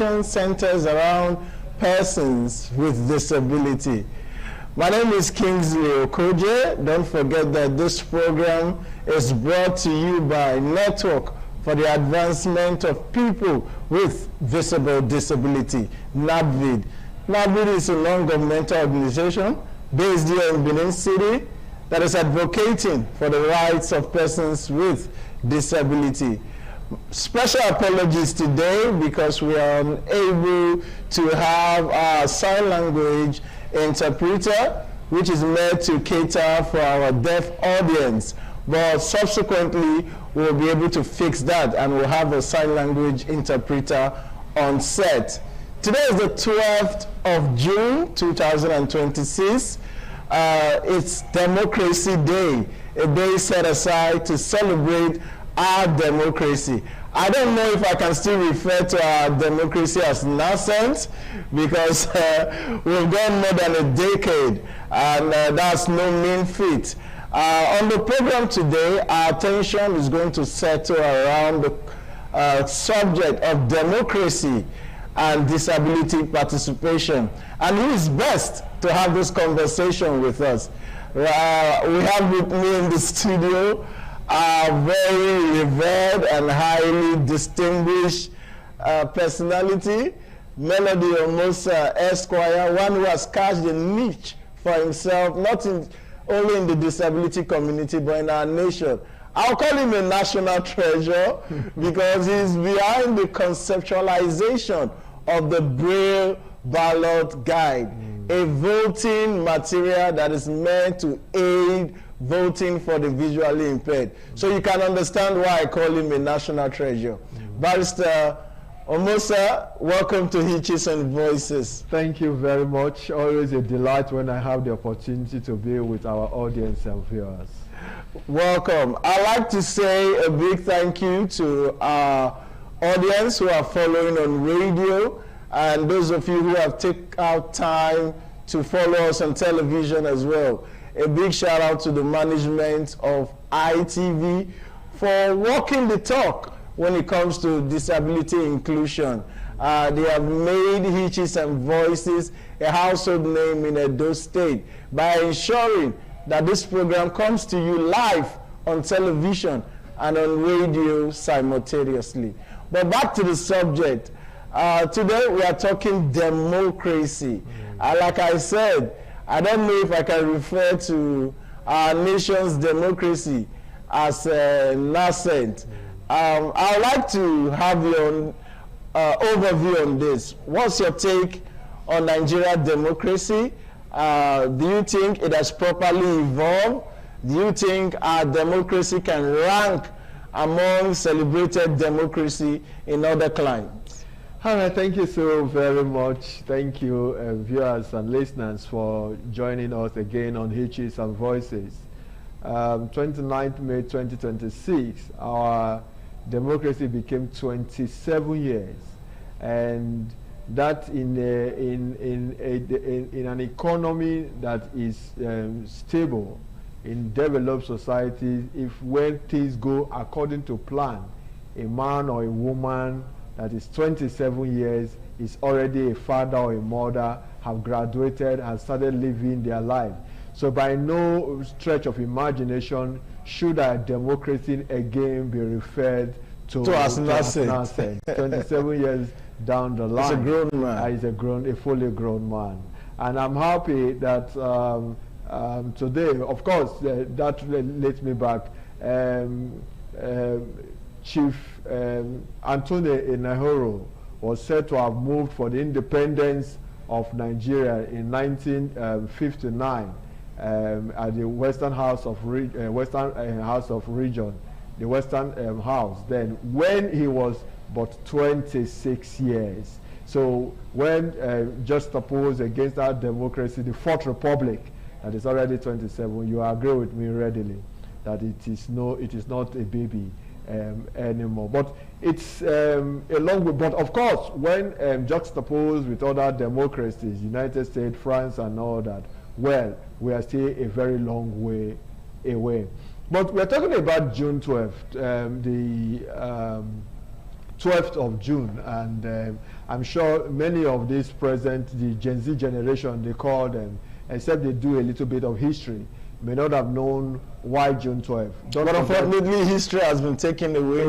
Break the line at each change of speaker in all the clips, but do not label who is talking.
centers around persons with disability. My name is Kingsley Okoje. Don't forget that this program is brought to you by Network for the Advancement of People with Visible Disability, NADVID. NADVID is a non-governmental organization based here in Benin City that is advocating for the rights of persons with disability. Special apologies today because we are unable to have our sign language interpreter, which is meant to cater for our deaf audience. But subsequently, we'll be able to fix that and we'll have a sign language interpreter on set. Today is the 12th of June, 2026. It's Democracy Day, a day set aside to celebrate our democracy. I don't know if I can still refer to our democracy as nascent because we've gone more than a decade and that's no mean feat. On the program today, our attention is going to settle around the subject of democracy and disability participation. And who is best to have this conversation with us? We have with me in the studio a very revered and highly distinguished personality, Melody Omosa Esquire, one who has cast a niche for himself, not only in the disability community, but in our nation. I'll call him a national treasure because he's behind the conceptualization of the Braille Ballot Guide, a voting material that is meant to aid voting for the visually impaired. So you can understand why I call him a national treasure. Barrister Omosa, welcome to Hitches and Voices.
Thank you very much. Always a delight when I have the opportunity to be with our audience and viewers.
Welcome. I'd like to say a big thank you to our audience who are following on radio and those of you who have taken out time to follow us on television as well. A big shout out to the management of ITV for walking the talk when it comes to disability inclusion. They have made Hitches and Voices a household name in Edo State by ensuring that this program comes to you live on television and on radio simultaneously. But back to the subject. Today we are talking democracy. Like I said, I don't know if I can refer to our nation's democracy as nascent. I would like to have your overview on this. What's your take on Nigeria democracy? Do you think it has properly evolved? Do you think our democracy can rank among celebrated democracy in other climes?
All right, thank you so very much. Thank you, viewers and listeners, for joining us again on Hitches and Voices. 29th May 2026, our democracy became 27 years, and that in an economy that is stable, in developed societies, if when things go according to plan, a man or a woman that is 27 years is already a father or a mother, have graduated, has started living their life. So by no stretch of imagination should our democracy again be referred to as nascent. 27 years down the line.
He's a grown man.
He's a fully grown man. And I'm happy that today, of course, that leads me back. Chief Anthony Enahoro was said to have moved for the independence of Nigeria in 1959 at the Western House of Region, the Western House. Then, when he was but 26 years. So, when juxtaposed against our democracy, the Fourth Republic, that is already 27, you agree with me readily that it is not a baby anymore. But it's a long way. But of course, when juxtaposed with other democracies, United States, France, and all that, well, we are still a very long way away. But we're talking about June 12th, the 12th of June, and I'm sure many of these present, the Gen Z generation, they call them, except they do a little bit of history, may not have known why June 12th.
But unfortunately, history has been taken away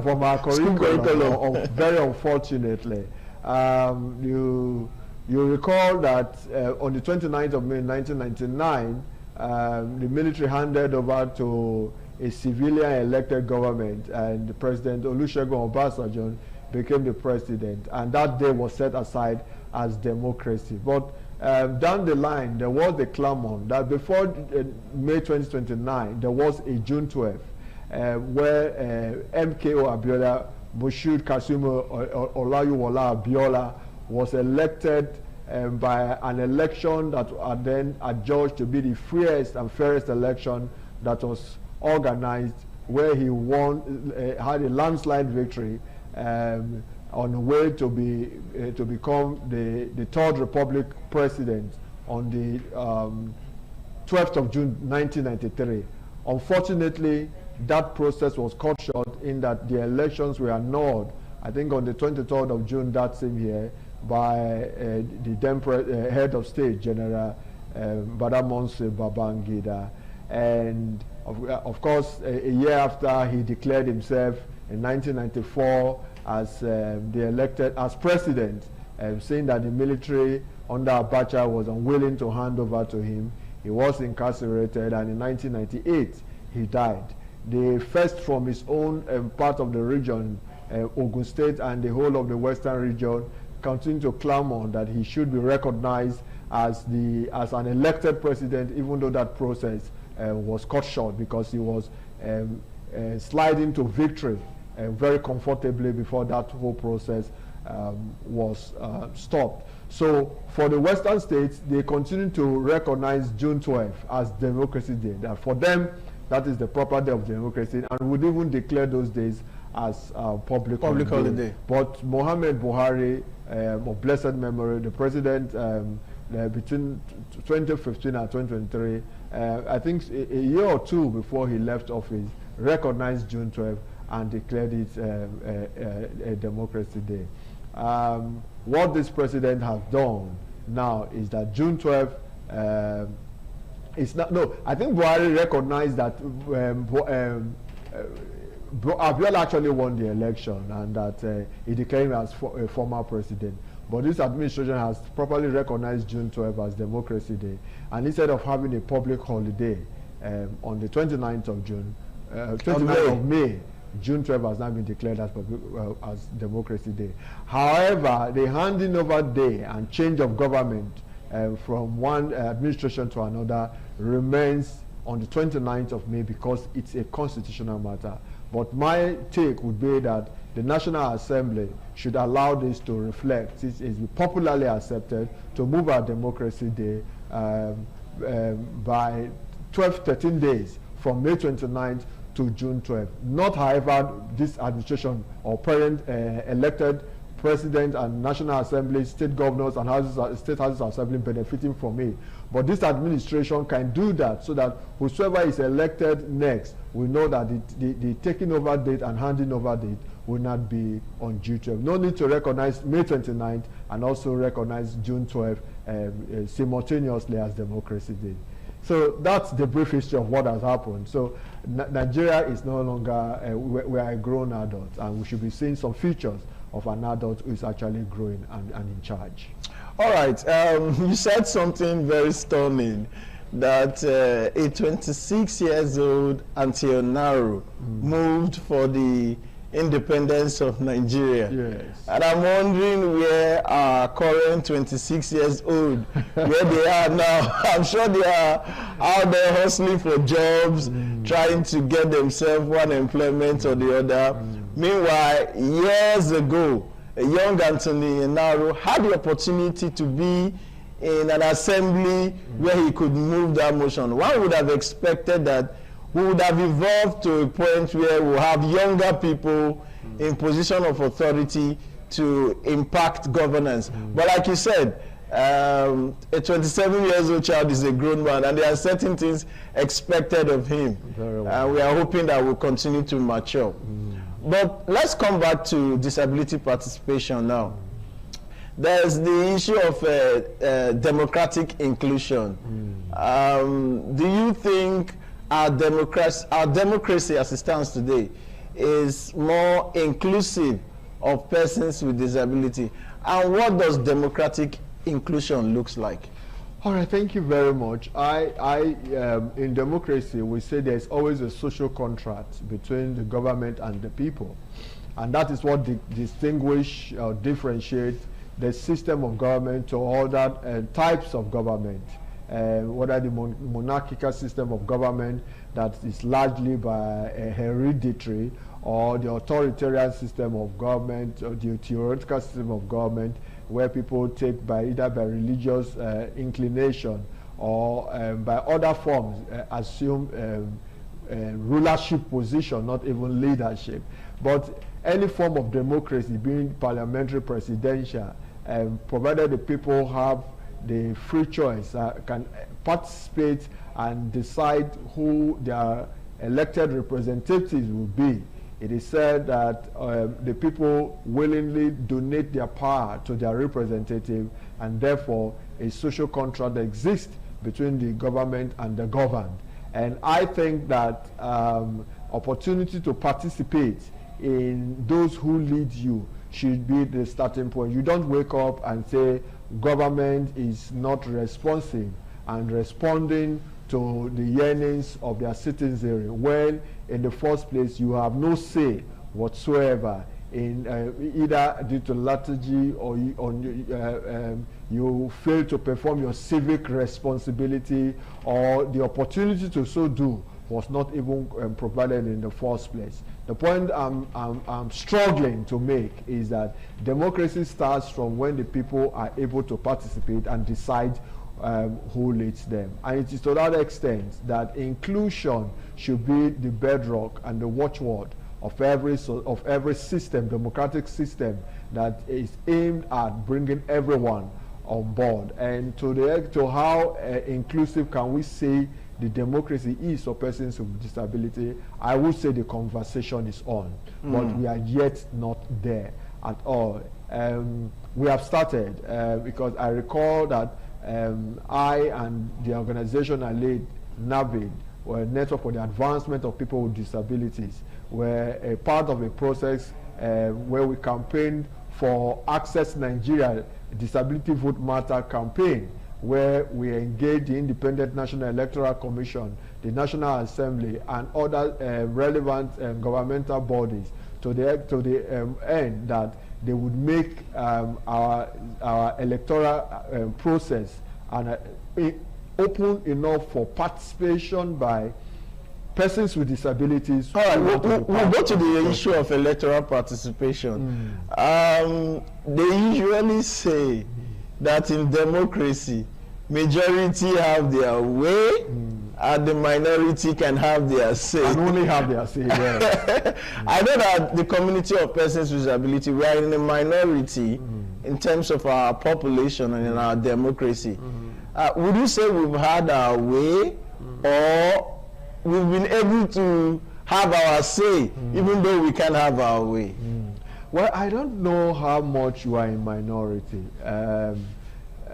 from our curriculum, very unfortunately. You recall that on the 29th of May 1999, the military handed over to a civilian elected government, and the President Olusegun Obasanjo became the president, and that day was set aside as democracy. But down the line, there was a clamor that before May 2029, there was a June 12th, where MKO Abiola, Moshood Kasimu Olayiwola Abiola, was elected by an election that are then adjudged to be the freest and fairest election that was organized, where he won, had a landslide victory on the way to become the Third Republic president on the 12th of June 1993. Unfortunately, that process was cut short in that the elections were annulled, I think on the 23rd of June that same year, by the then head of state, General Badamasi Babangida. And of course, a year after, he declared himself in 1994 as as president, saying that the military under Abacha was unwilling to hand over to him. He was incarcerated, and in 1998 he died. The first from his own part of the region, Ogun State and the whole of the western region, continued to clamor that he should be recognized as an elected president, even though that process was cut short because he was sliding to victory very comfortably before that whole process was stopped. So for the Western states, they continue to recognize June 12th as Democracy Day. That for them, that is the proper day of democracy, and would even declare those days as public holiday. But Mohammed Buhari, of blessed memory, the president between 2015 and 2023, I think a year or two before he left office, recognized June 12th and declared it a Democracy Day. What this president has done now is that June 12th is not, no, I think Buhari recognized that Abiola actually won the election and that he declared him as a former president. But this administration has properly recognized June 12th as Democracy Day. And instead of having a public holiday on the 29th of June, 29th of May, June 12th has now been declared as Democracy Day. However, the handing over day and change of government from one administration to another remains on the 29th of May because it's a constitutional matter. But my take would be that the National Assembly should allow this to reflect. This is popularly accepted to move our Democracy Day by 13 days from May 29th to June 12th. Not, however, this administration or parent elected president and National Assembly, state governors and state houses of assembly benefiting from it. But this administration can do that so that whosoever is elected next will know that the taking over date and handing over date will not be on June 12th. No need to recognize May 29th and also recognize June 12th simultaneously as Democracy Day. So that's the brief history of what has happened. So Nigeria is no longer, we are a grown adult, and we should be seeing some features of an adult who is actually growing and in charge.
All right, you said something very stunning, that a 26 years old Auntie Naro moved for the independence of Nigeria.
Yes.
And I'm wondering where our current 26 years old, where they are now. I'm sure they are out there hustling for jobs, trying to get themselves one employment or the other. Meanwhile, years ago, a young Anthony Enaro had the opportunity to be in an assembly where he could move that motion. One would have expected that we would have evolved to a point where we have younger people in position of authority to impact governance. But like you said, a 27-year-old child is a grown man, and there are certain things expected of him.
Very well.
We are hoping that we'll continue to mature. But let's come back to disability participation now. There's the issue of democratic inclusion. Do you think our democracy as it stands today is more inclusive of persons with disability? And what does democratic inclusion looks like?
All right, thank you very much. In democracy, we say there's always a social contract between the government and the people. And that is what distinguish or differentiate the system of government to other types of government. Whether the monarchical system of government that is largely by hereditary, or the authoritarian system of government, or the theoretical system of government, where people take either by religious inclination or by other forms assume rulership position, not even leadership. But any form of democracy, being parliamentary, presidential, provided the people have the free choice, can participate and decide who their elected representatives will be. It is said that the people willingly donate their power to their representative, and therefore a social contract exists between the government and the governed. And I think that opportunity to participate in those who lead you should be the starting point. You don't wake up and say government is not responsive and responding to the yearnings of their citizenry, when in the first place you have no say whatsoever in either due to lethargy or you fail to perform your civic responsibility, or the opportunity to so do was not even provided in the first place. The point I'm struggling to make is that democracy starts from when the people are able to participate and decide who leads them. And it is to that extent that inclusion should be the bedrock and the watchword of every system, democratic system, that is aimed at bringing everyone on board. And to how inclusive can we say the democracy is for persons with disability, I would say the conversation is on, but we are yet not there at all. We have started because I recall that I and the organization I lead, NAVID, or Network for the Advancement of People with Disabilities, were a part of a process where we campaigned for Access Nigeria Disability Vote Matter campaign, where we engaged the Independent National Electoral Commission, the National Assembly, and other relevant governmental bodies to the end that they would make our electoral process and open enough for participation by persons with disabilities.
All right, we'll go to the issue of electoral participation. They usually say that in democracy, majority have their way, and the minority can have their say.
And only have their say, yeah.
I know that the community of persons with disability, we are in a minority in terms of our population and in our democracy. Would you say we've had our way, or we've been able to have our say, even though we can't have our way?
Well, I don't know how much you are in minority.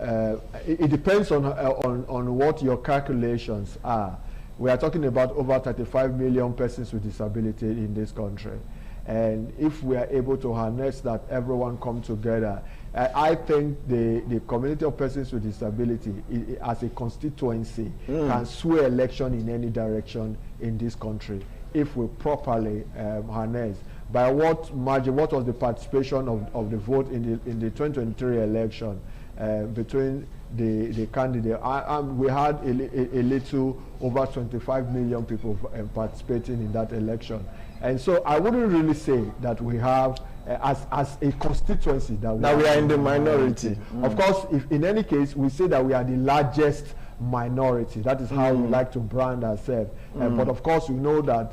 It depends on what your calculations are. We are talking about over 35 million persons with disability in this country. And if we are able to harness that, everyone come together, I think the community of persons with disability as a constituency can sway election in any direction in this country if we properly harness. By what margin, what was the participation of the vote in the 2023 election between the candidate? We had a little over 25 million people participating in that election. And so I wouldn't really say that we have, as a constituency, that we are in the minority. Of course, if in any case, we say that we are the largest minority. That is how we like to brand ourselves. But of course, we know that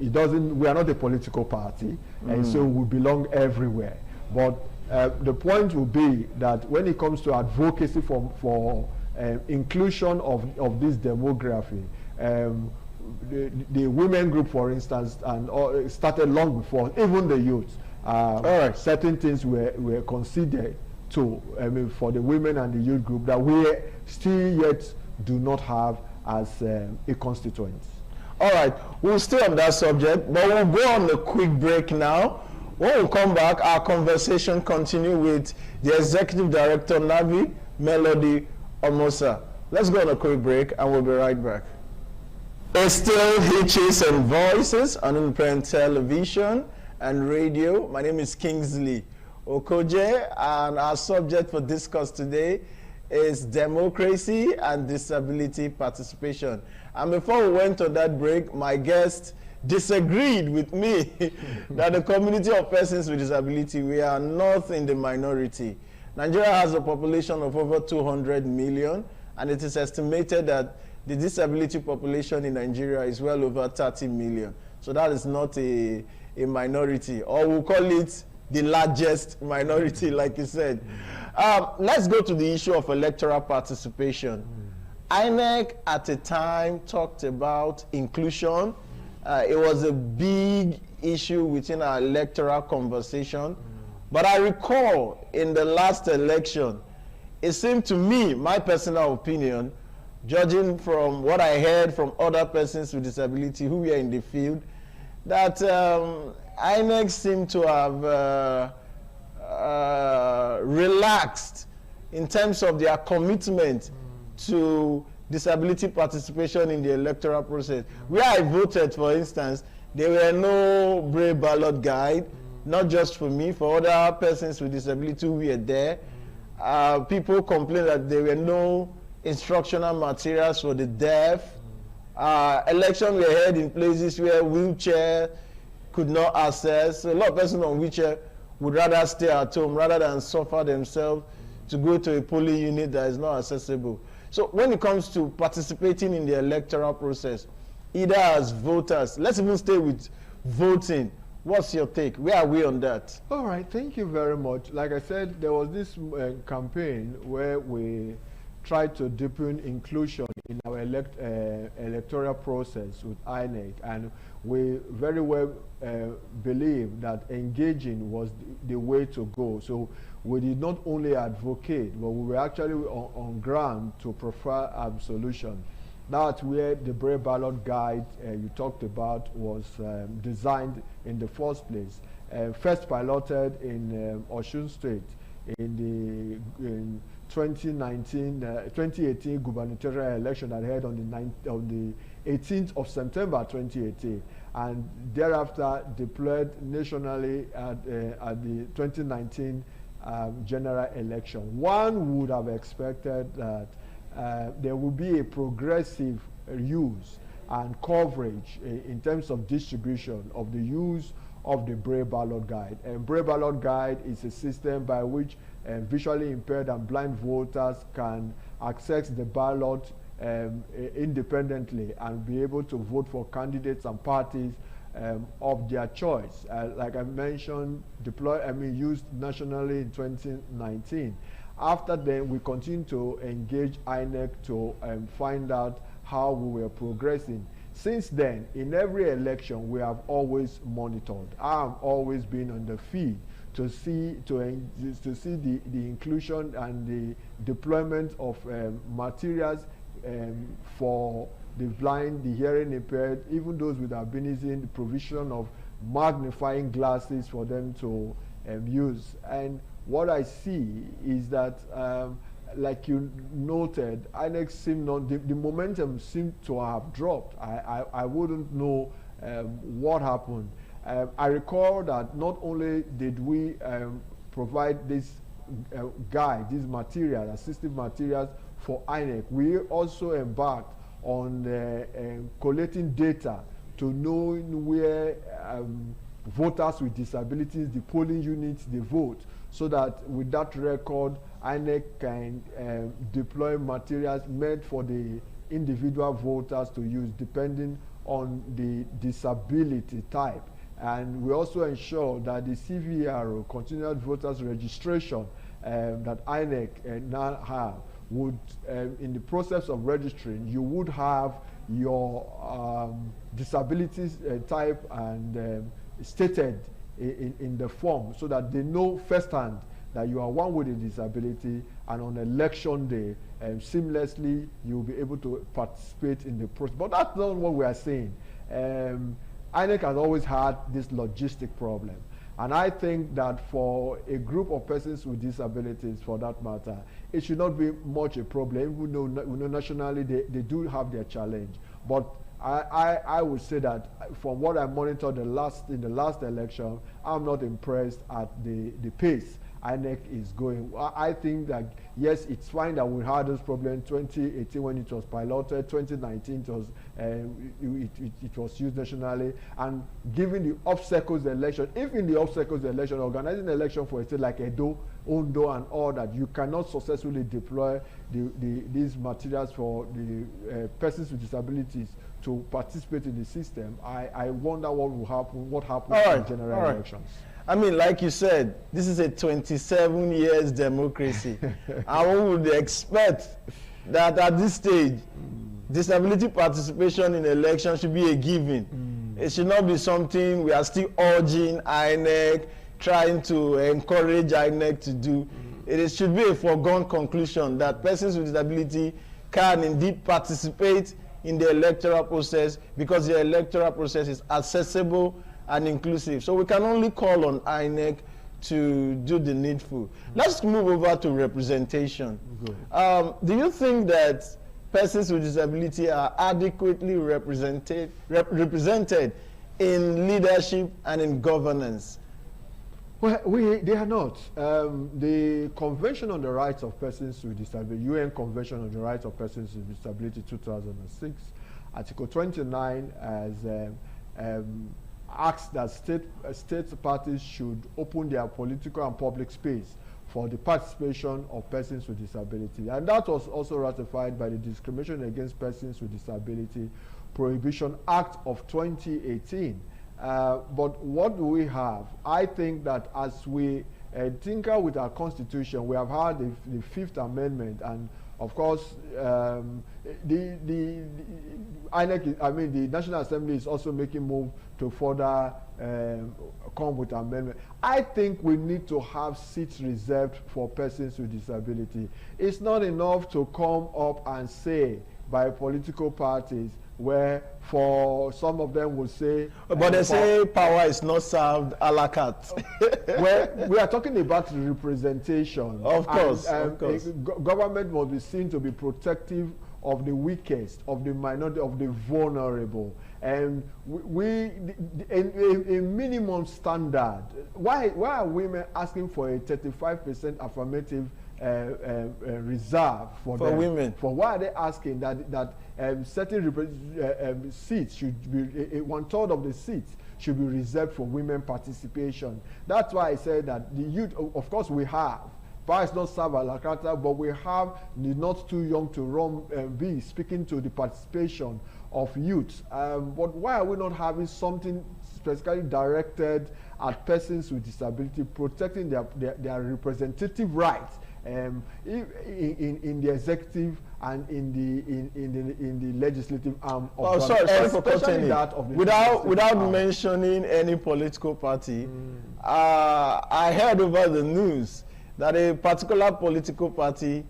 we are not a political party, and so we belong everywhere. But the point will be that when it comes to advocacy for inclusion of this demography, the women group, for instance, and started long before, even the youth. All right. Certain things were considered for the women and the youth group that we still yet do not have as a constituent.
All right, we'll stay on that subject, but we'll go on a quick break now. When we come back, our conversation continue with the Executive Director, Navi Melody Omosa. Let's go on a quick break and we'll be right back. It's still Hitches and Voices on Independent Television and Radio. My name is Kingsley Okoje, and our subject for discuss today is democracy and disability participation. And before we went on that break, my guest disagreed with me that the community of persons with disability, we are not in the minority. Nigeria has a population of over 200 million, and it is estimated that the disability population in Nigeria is well over 30 million. So that is not a minority, or we'll call it the largest minority, like you said. Let's go to the issue of electoral participation. INEC at a time talked about inclusion. It was a big issue within our electoral conversation. But I recall in the last election, it seemed to me, my personal opinion, judging from what I heard from other persons with disability who were in the field, that INEC seemed to have relaxed in terms of their commitment to disability participation in the electoral process. Where I voted, for instance, there were no Braille ballot guide, not just for me, for other persons with disability who were there. People complained that there were no instructional materials for the deaf. Elections were held in places where wheelchair could not access. So a lot of persons on wheelchair would rather stay at home rather than suffer themselves to go to a polling unit that is not accessible. So when it comes to participating in the electoral process, either as voters, let's even stay with voting. What's your take? Where are we on that?
All right, thank you very much. Like I said, there was this campaign where we tried to deepen inclusion in our electoral process with INEC, and we very well believe that engaging was the way to go. So we did not only advocate, but we were actually on ground to prefer a solution. That's where the Braille ballot guide you talked about was designed in the first place. First piloted in Osun State in 2018 gubernatorial election that held on the 18th of September 2018, and thereafter deployed nationally at the 2019 general election. One would have expected that there will be a progressive use and coverage in terms of distribution of the use of the Braille ballot guide. And Braille ballot guide is a system by which visually impaired and blind voters can access the ballot independently and be able to vote for candidates and parties of their choice. Like I mentioned, used nationally in 2019. After then, we continue to engage INEC to find out how we were progressing. Since then, in every election, we have always monitored. I've always been on the field to see the inclusion and the deployment of materials for the blind, the hearing impaired, even those with albinism, the provision of magnifying glasses for them to use. And what I see is that, like you noted, INEC seemed not, the momentum seemed to have dropped. I wouldn't know what happened. I recall that not only did we provide this guide, these materials, assistive materials for INEC, we also embarked on collecting data to know where voters with disabilities, the polling units, they vote, so that with that record, INEC can deploy materials made for the individual voters to use depending on the disability type. And we also ensure that the CVRO, Continuous Voters Registration, that INEC now have, would, in the process of registering, you would have your disabilities type and stated in the form, so that they know firsthand that you are one with a disability, and on election day, seamlessly you'll be able to participate in the process. But that's not what we are saying. INEC has always had this logistic problem. And I think that for a group of persons with disabilities, for that matter, it should not be much a problem. Even though we know nationally they do have their challenge. But I would say that from what I monitored in the last election, I'm not impressed at the pace INEC is going. I think that, yes, it's fine that we had this problem in 2018 when it was piloted, 2019 it was used nationally, and given the obstacles the election, if in the obstacles the election, organizing the election for a state like Edo, Ondo and all that, you cannot successfully deploy these materials for the persons with disabilities to participate in the system, I wonder what happens in general elections.
I mean, like you said, this is a 27 years democracy. And we would expect that at this stage, disability participation in elections should be a given. It should not be something we are still urging INEC, trying to encourage INEC to do. It should be a foregone conclusion that persons with disability can indeed participate in the electoral process, because the electoral process is accessible and inclusive. So we can only call on INEC to do the needful. Let's move over to representation. Do you think that persons with disability are adequately represented in leadership and in governance?
Well, they are not. The Convention on the Rights of Persons with Disability, UN Convention on the Rights of Persons with Disability 2006, Article 29 has asks that state parties should open their political and public space for the participation of persons with disability. And that was also ratified by the Discrimination Against Persons with Disability Prohibition Act of 2018. But what do we have? I think that as we tinker with our constitution, we have had the Fifth Amendment, and of course, the National Assembly is also making move to further come with amendment. I think we need to have seats reserved for persons with disability. It's not enough to come up and say by political parties, where for some of them will say,
but they say power is not served a la carte.
Well, we are talking about representation.
Of course,
and,
of course.
Government must be seen to be protective of the weakest, of the minority, of the vulnerable. And a minimum standard. Why are women asking for a 35% affirmative reserve for them?
Women?
For why are they asking that certain seats should be, 1/3 of the seats should be reserved for women participation? That's why I said that the youth, of course we have, power is not served a la carte, but we have the not too young to run be speaking to the participation of youth. But why are we not having something specifically directed at persons with disability, protecting their representative rights in the executive and in the legislative arm of
government? Sorry for cutting
that of the
without mentioning any political party. I heard over the news that a particular political party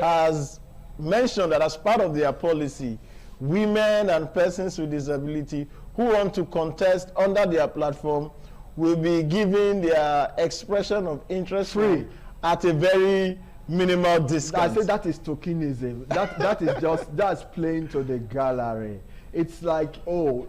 has mentioned that as part of their policy, women and persons with disability who want to contest under their platform will be given their expression of interest free at a very minimal discount.
I say that is tokenism. that is just, that's playing to the gallery. It's like, oh,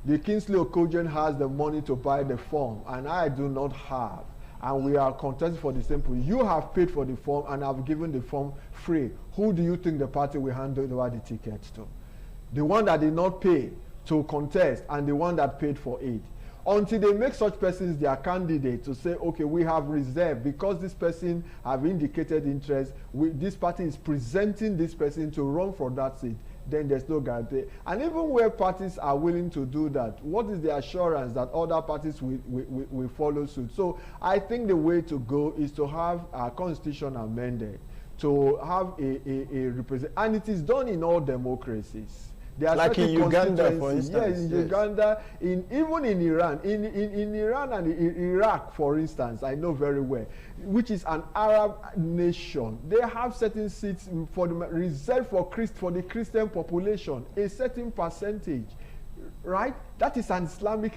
the Kingsley Okojen has the money to buy the form and I do not have, and we are contesting for the same point. You have paid for the form and I've given the form free. Who do you think the party will hand over the tickets to? The one that did not pay to contest and the one that paid for it. Until they make such persons their candidate to say, okay, we have reserved because this person have indicated interest, this party is presenting this person to run for that seat, then there's no guarantee. And even where parties are willing to do that, what is the assurance that other parties will follow suit? So I think the way to go is to have our constitution amended to have a represent, and it is done in all democracies. There are
like in Uganda, for instance.
Yes, in Uganda, even in Iran, in Iran and in Iraq, for instance, I know very well, which is an Arab nation. They have certain seats for the reserved for the Christian population, a certain percentage, right? That is an Islamic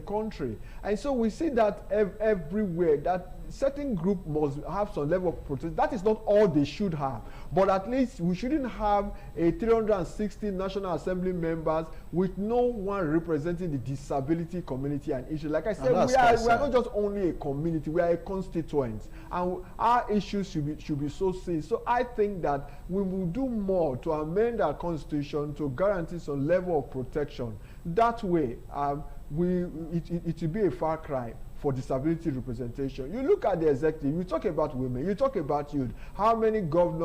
country, and so we see that everywhere that certain group must have some level of protection. That is not all they should have, but at least we shouldn't have a 360 National Assembly members with no one representing the disability community and issue. Like I said, we are not just only a community, we are a constituent, and our issues should be so seen. So I think that we will do more to amend our constitution to guarantee some level of protection. That way, it will be a far cry for disability representation. You look at the executive, you talk about women, you talk about youth. How many governor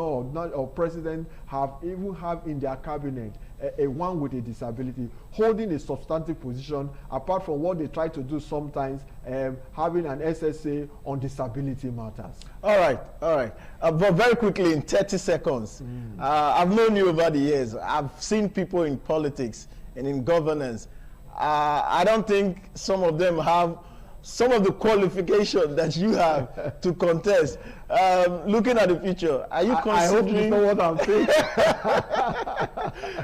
or president have in their cabinet a one with a disability holding a substantive position, apart from what they try to do sometimes, having an SSA on disability matters?
All right. But very quickly, in 30 seconds, I've known you over the years. I've seen people in politics and in governance. I don't think some of them have some of the qualifications that you have to contest. Looking at the future, are you considering? I hope you know what I'm saying.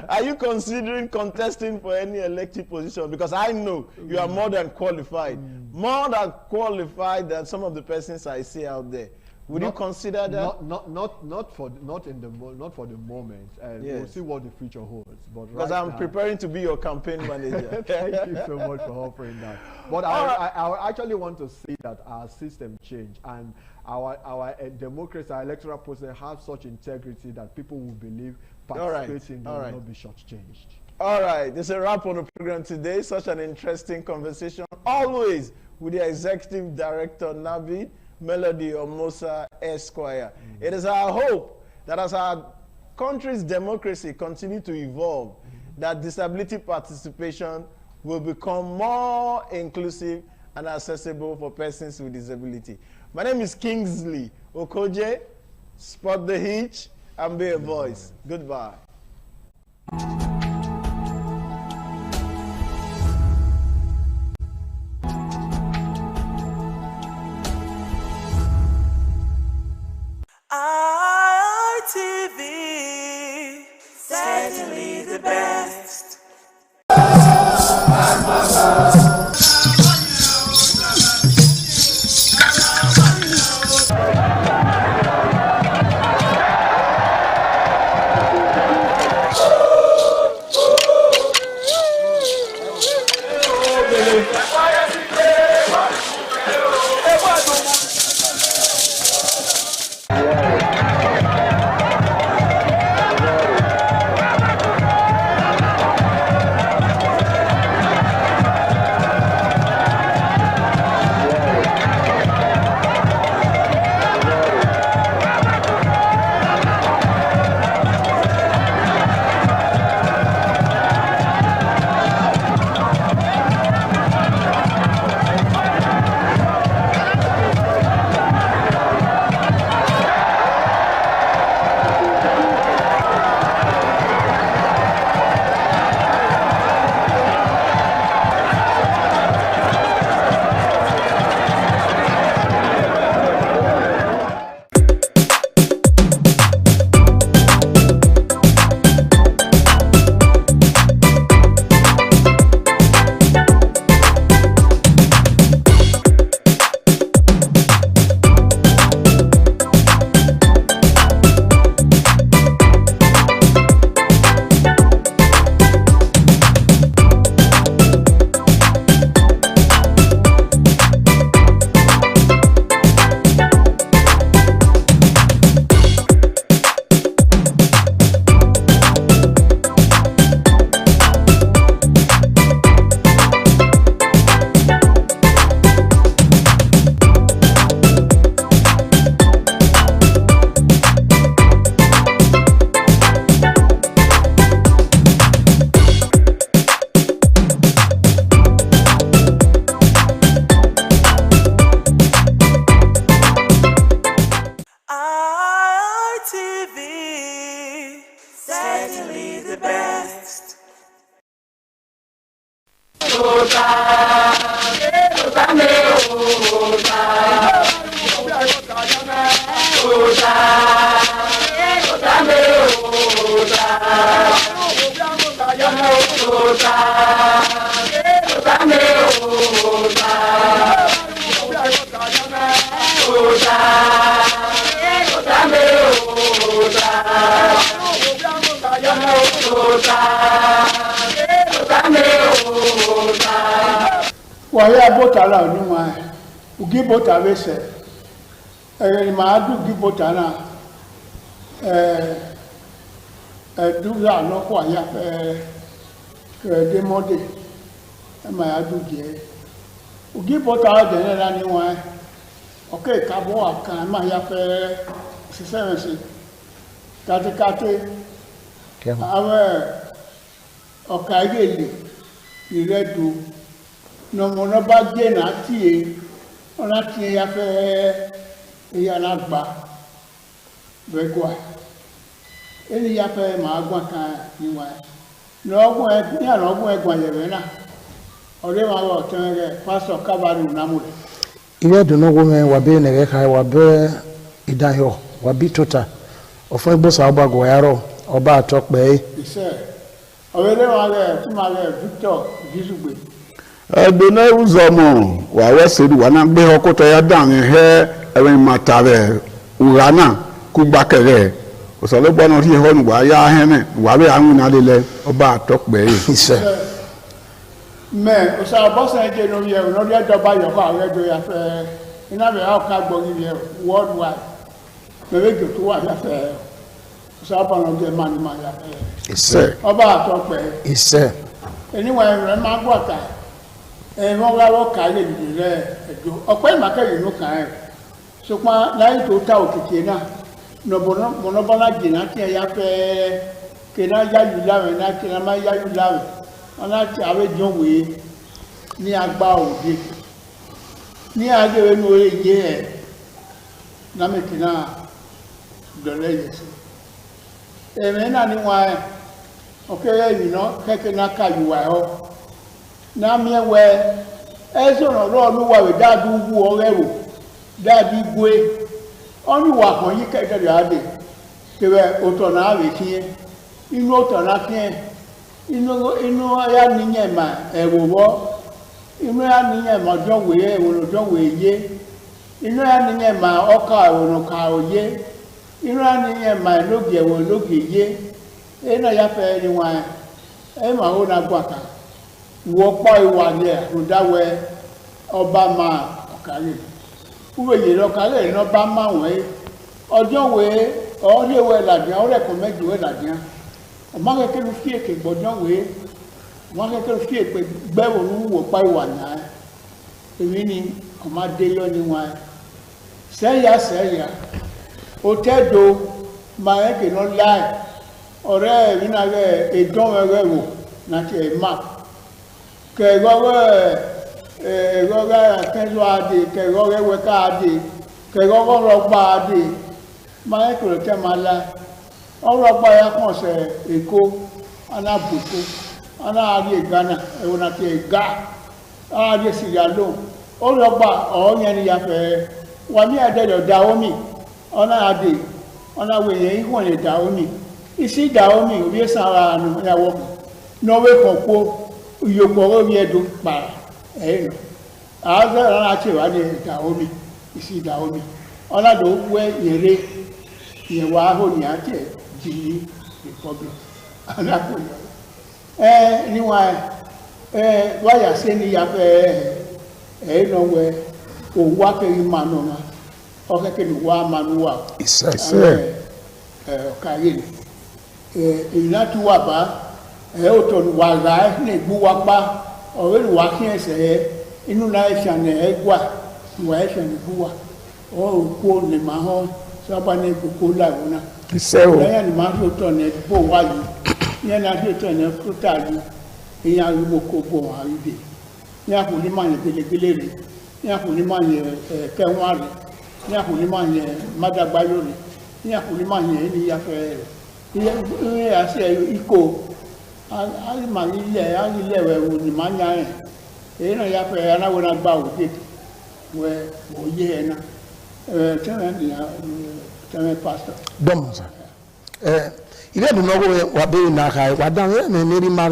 Are you considering contesting for any elected position? Because I know you are more than qualified, more than qualified than some of the persons I see out there. Would you consider that?
Not for the moment.
Yes.
We'll see what the future holds. But
because I'm preparing to be your campaign manager.
Thank you so much for offering that. But I actually want to see that our system change, and our democracy, our electoral process have such integrity that people will believe participating will not be shortchanged.
All right, this is a wrap on the program today. Such an interesting conversation, always with the Executive Director, Navid Melody Omosa Esquire. It is our hope that as our country's democracy continue to evolve, that disability participation will become more inclusive and accessible for persons with disability. My name is Kingsley Okoje. Spot the hitch and be a voice. Goodbye.
ITV, certainly the best.
Waya botala onuma ugi bota wese ma du gi bota na du la no kwa ya de mode ma ya du ge ugi bota de na ni wa okay ka bo aka ma ya fe sisense kate awe okagele iredu no mono ba je na tie ona tie ya fe ya na gba begwa eni ya fe ma gwa kan ni wa no gun e ni ara gun e gwa ye na ore ma wo tan re pastor kabaru na mu
ile dono wo me wa be ne ge kai wa be idayo wa bi tota ofo igbo sa agba go yaro oba atokpe
ise ore wa le ti ma le Victor Gisugbe
Dona uzomo wa wesedu wana gbe hokoto ya dan he ewe matare urana kugbakere osolo gbonu ri honu wa ya hene wa be anwu na lele oba atokpe
ise
me o sa bo se je no ye no ri do ba yo ka re do ya fe ina be ha ka gbo ni ye worldwide me be jo to wa ya fe o sa ba no je man ma ya fe
ise
oba atokpe
ise
anyway re ma gbo ka wọ́n wá wọ́n kà á lè dìde rẹ̀ ẹ̀dọ́ ọ̀pẹ́ ìmàkẹ́yìn ló kàn ẹ̀ ṣùgbọ́n láyé tó ta òkìkí náà mọ̀nàbọ́lá jìnnà tí ẹ̀yà fẹ́ kéná yáyù láwẹ̀ náà kéná má yáyù láwẹ̀ wọn láti àwẹ̀jọ́ wèé ní agbá òde ní agbèrè ní orí ìyé ẹ̀ lámìkì náà dọ̀lẹ́ yẹ̀ sí ẹ̀mẹ́ náà ní wọn ẹ̀ ọ̀kẹ́rẹ́ ìrìnà kẹ́kẹ́ náà kàyùwà ẹ̀ na miewe ezoro ro luwa we dadu wu orewo dadi gwe onu wa kan yi kekere ade tewe oto na we kin inu oto na kin inu ya niyan ma ewo wo inu ya niyan ma jo we ewo jo we ye inu ya niyan ma oka ewo ka oye inu ya niyan ma loge ewo loge ye ena ya fe ni wa e ma ho na gwa kan wọ́pọ̀ ìwà ní ẹ̀rùdáwẹ́ ọba máa ọ̀kàlẹ̀ uwèyè lọ́kàlẹ̀ iná bá máa wọ́n ọjọ́ wẹ́ ọ̀rẹ́wẹ́ làdíán ọ̀rẹ́kùn mẹ́jọwẹ́ làdíán ọmọkẹ́kẹ́rù fi èkè gbọ́jọ́ wẹ́ ọmọkẹ́kẹ́rù fi èkè gbẹ́wò ní wọ́pọ̀ ìwà náà èmi ni ọmọdé yọ ní wọn sẹ́yà òtẹ́dọ̀ máa ẹ̀kẹ́ náà láì ọ̀rẹ́ ìrìnà rẹ̀ èdánwẹ̀rẹ̀ wò láti ẹ̀ máa kẹ̀rọ̀rẹ́ akẹ́sọ́ adé kẹ̀rọ̀rẹ́ wẹ́ká adé kẹ̀rọ̀rẹ́ rọgbà adé máa ń kìlọ̀ tẹ́ máa la ọrọ̀gbà ya kàn sẹ̀ èkó anábùkú anáàrí Ghana ẹ̀wọ̀n àti ẹ̀gá anáàrí Sierra Leone ọrọ̀gbà ọ̀ọ́yẹn ni yàfẹ́ wà ní ẹ̀dẹ̀dọ̀ Dahomey ọ̀nàdé ọ̀nàwẹ̀yẹ ìwọ̀n lè Dahomey ìsí Dahomey òbí sára àánú ìyàwó nọ́wé kan kó ìyókò orí ẹ̀dùn pàrà ẹ̀yìn ààzẹ́ ìrànà àti ìwádìí Dahomey ìsí Dahomey ọ̀nàdó wẹ́ ìrẹ́ ìyẹ̀wà ahóní àti Jìnnì Republic alákòóyọ̀ níwọ̀n wáyà sí ní yàfẹ́ ẹ̀yìn náà wẹ́ òwú akẹ́rì mànú náà ọ̀kẹ́kẹ́ ní wà mànú wà ọ̀kàrí ìrìnà tó wà bá òtò wà rà ní ìgbúwapá ọ̀rẹ́ ìwà kí ẹsẹ̀ inú náà ẹ̀ṣànà ẹgbà ìwà ẹ̀ṣànà ìgbúwà òkú ní máa hàn sábà ní ìgbòkó láàrún náà lẹ́yìn ni máa tó tọ̀ ní ẹgbò wáyé yẹn náà tó tọ̀ ní ẹgbò tààrí ìyẹn arúgbó kó bọ̀ àrídè ní àkùnrin máa yẹ gbélégbélé rẹ̀ ní àkùnrin máa yẹ kẹwọn rẹ̀ ní àkùnrin máa yẹ mádàgbáyò rẹ̀ ní àkùnrin máa yẹ ní yàfẹ́ rẹ̀ ìyẹn àṣẹ ikó alima ilẹ̀ ẹ̀wẹ̀ wò ní máa ń yá ẹ̀ na ya pe na wona gba o dit we o ye na tell pastor
Domosa. Ile du no wa be na kai wa dan me meri mar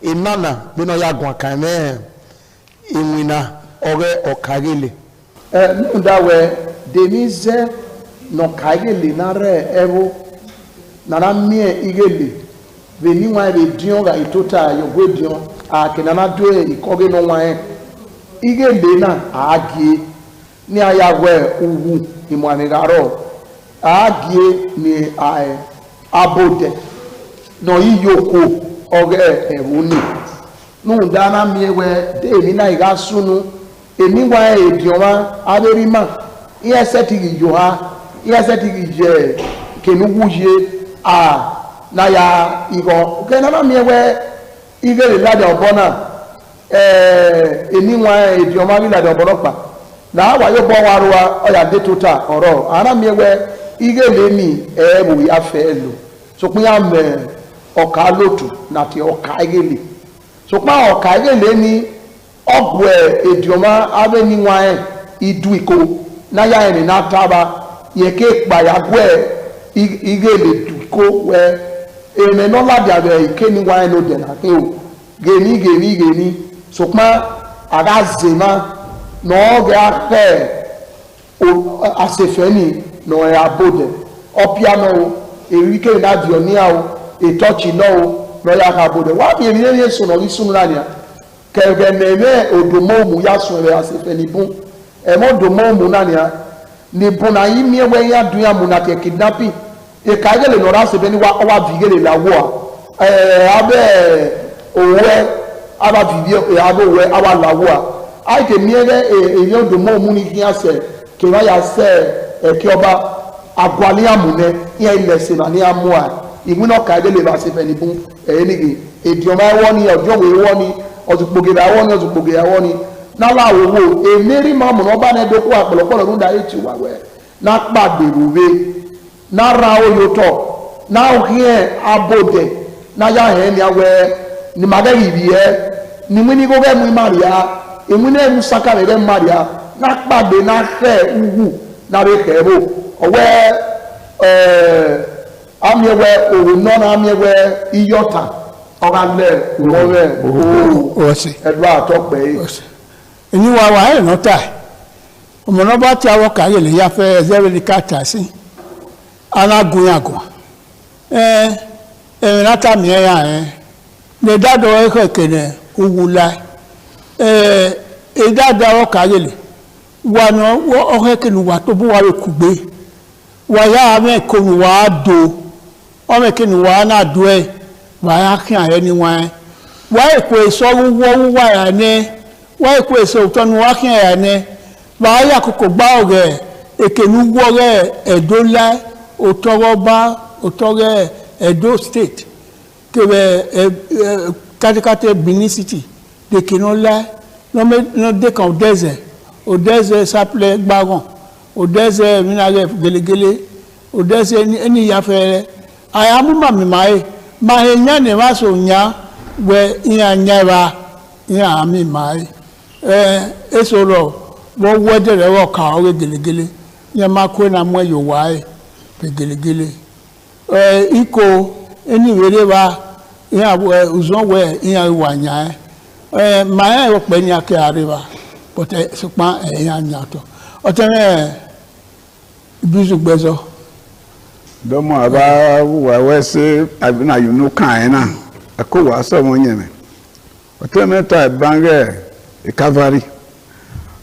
imana be no ya gwan kan me inwina ore okagele.
Nda we denize no kagele na re evo na na mie igele veni wa be dion ga itota yo gwe dion a kenana do ikoge no wan igele na agie ni ayawe uwu imwanigaro agie ni abode no yiyoko oge ewuni nu dana miewe de mi na iga sunu emi wa edioma aberima iyeseti yoha iyeseti je kenuguye na ya igo kenana miewe igele lade obona emi wa edioma bi lade obolopa na wa yo bo waruwa oya de tota oro ara miewe igele mi ebu ya felo so pin am oka lotu na ti oka igele so pa oka igele ni ogwe edioma ave ni wa idu iko na ya ni na taba ye ke pa ya gwe igele du iko we eme no la dia be ike ni wa no de na ke o geni so pa aga zema no ga fe o asefeni no ya bode opiano erike na dionia o etochi no no ya ka bode wa bi emi ne so no isu na nia kege meme odomomu ya so le asefeni bun e mo domomu na nia ni bun na yimi ewe ya dun ya mu na te kidnapping e ka gele no ra se be ni wa vigele la wo abe owe aba video abo we aba la wo aite miere eyo do mo mu ni kiase ke wa ya se ke oba agwali amune ye ile se na ni amua iguna ka de le ba se fe ni bun ni edioma woni ojo we woni ozugboge da woni ozugboge ya woni na la wo emeri ma mu no ba na doku apolopolo runda eti wa we na pade ruwe na ra oyoto na ohie abode na ya he ni awe ni magari biye ni muni go ge mu maria emune mu saka re maria na pade na fe ugu na re kebo owe amiewe owo no na amiewe iyota ogale owe
osi
edwa atokpe
eni wa no ta omono ba ti awo ka yele ya fe zero kata si alagun yagun nata mi ya le dado e kekene uwula dada o ka yele wa no o kekenu wa to bu wa kugbe wa ya me ko wa do o me kenu wa na do e wa ya kin are ni wa ko eso wo wa ya ne wa ko eso to nu wa kin ya ne wa ya koko gba oge ekenu wo re edola otoroba otore Edo State que katikate Benin City de kinola no de kan au désert s'appelait Baron au désert minare gelegele au désert eni ya fere ayamu mami mai ma enya ne ma so nya we nya nya ba nya mi mai esoro wo wedere wo ka o gelegele nya ma ko na mo yo wa gelegele iko eni were ba ya uzon we ya wanya ma e pe ni ake areba but supa ya nyato otene bizu gbezo
domo aba wa wese abina yunu kan na ako wa so won yen otene ta bange e cavalry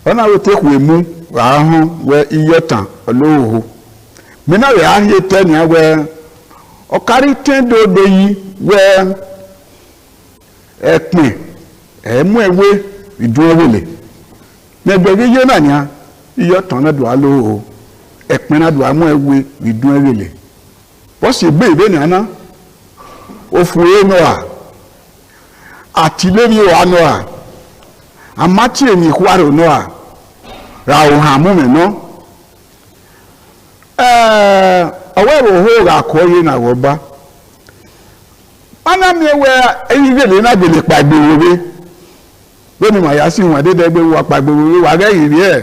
ona wo take we mu wa ho we iyotan oloho mina we ahie tani awe okari tendo do yi we epin emu ewe idun wole negbege ye na nya iyotan na do alo epin na do amu ewe idun wole bo se gbe ibe ni ana ofuwe no a atileri o ano a amati eni kwaro no a ra o hamu me no awero ho ga koyi na woba ana mi we eyigele na gele pade owe bẹ́ẹ̀ni màá sí wọn dédégbé wọ pàgbèrò wí wà rẹ́yìn rí ẹ̀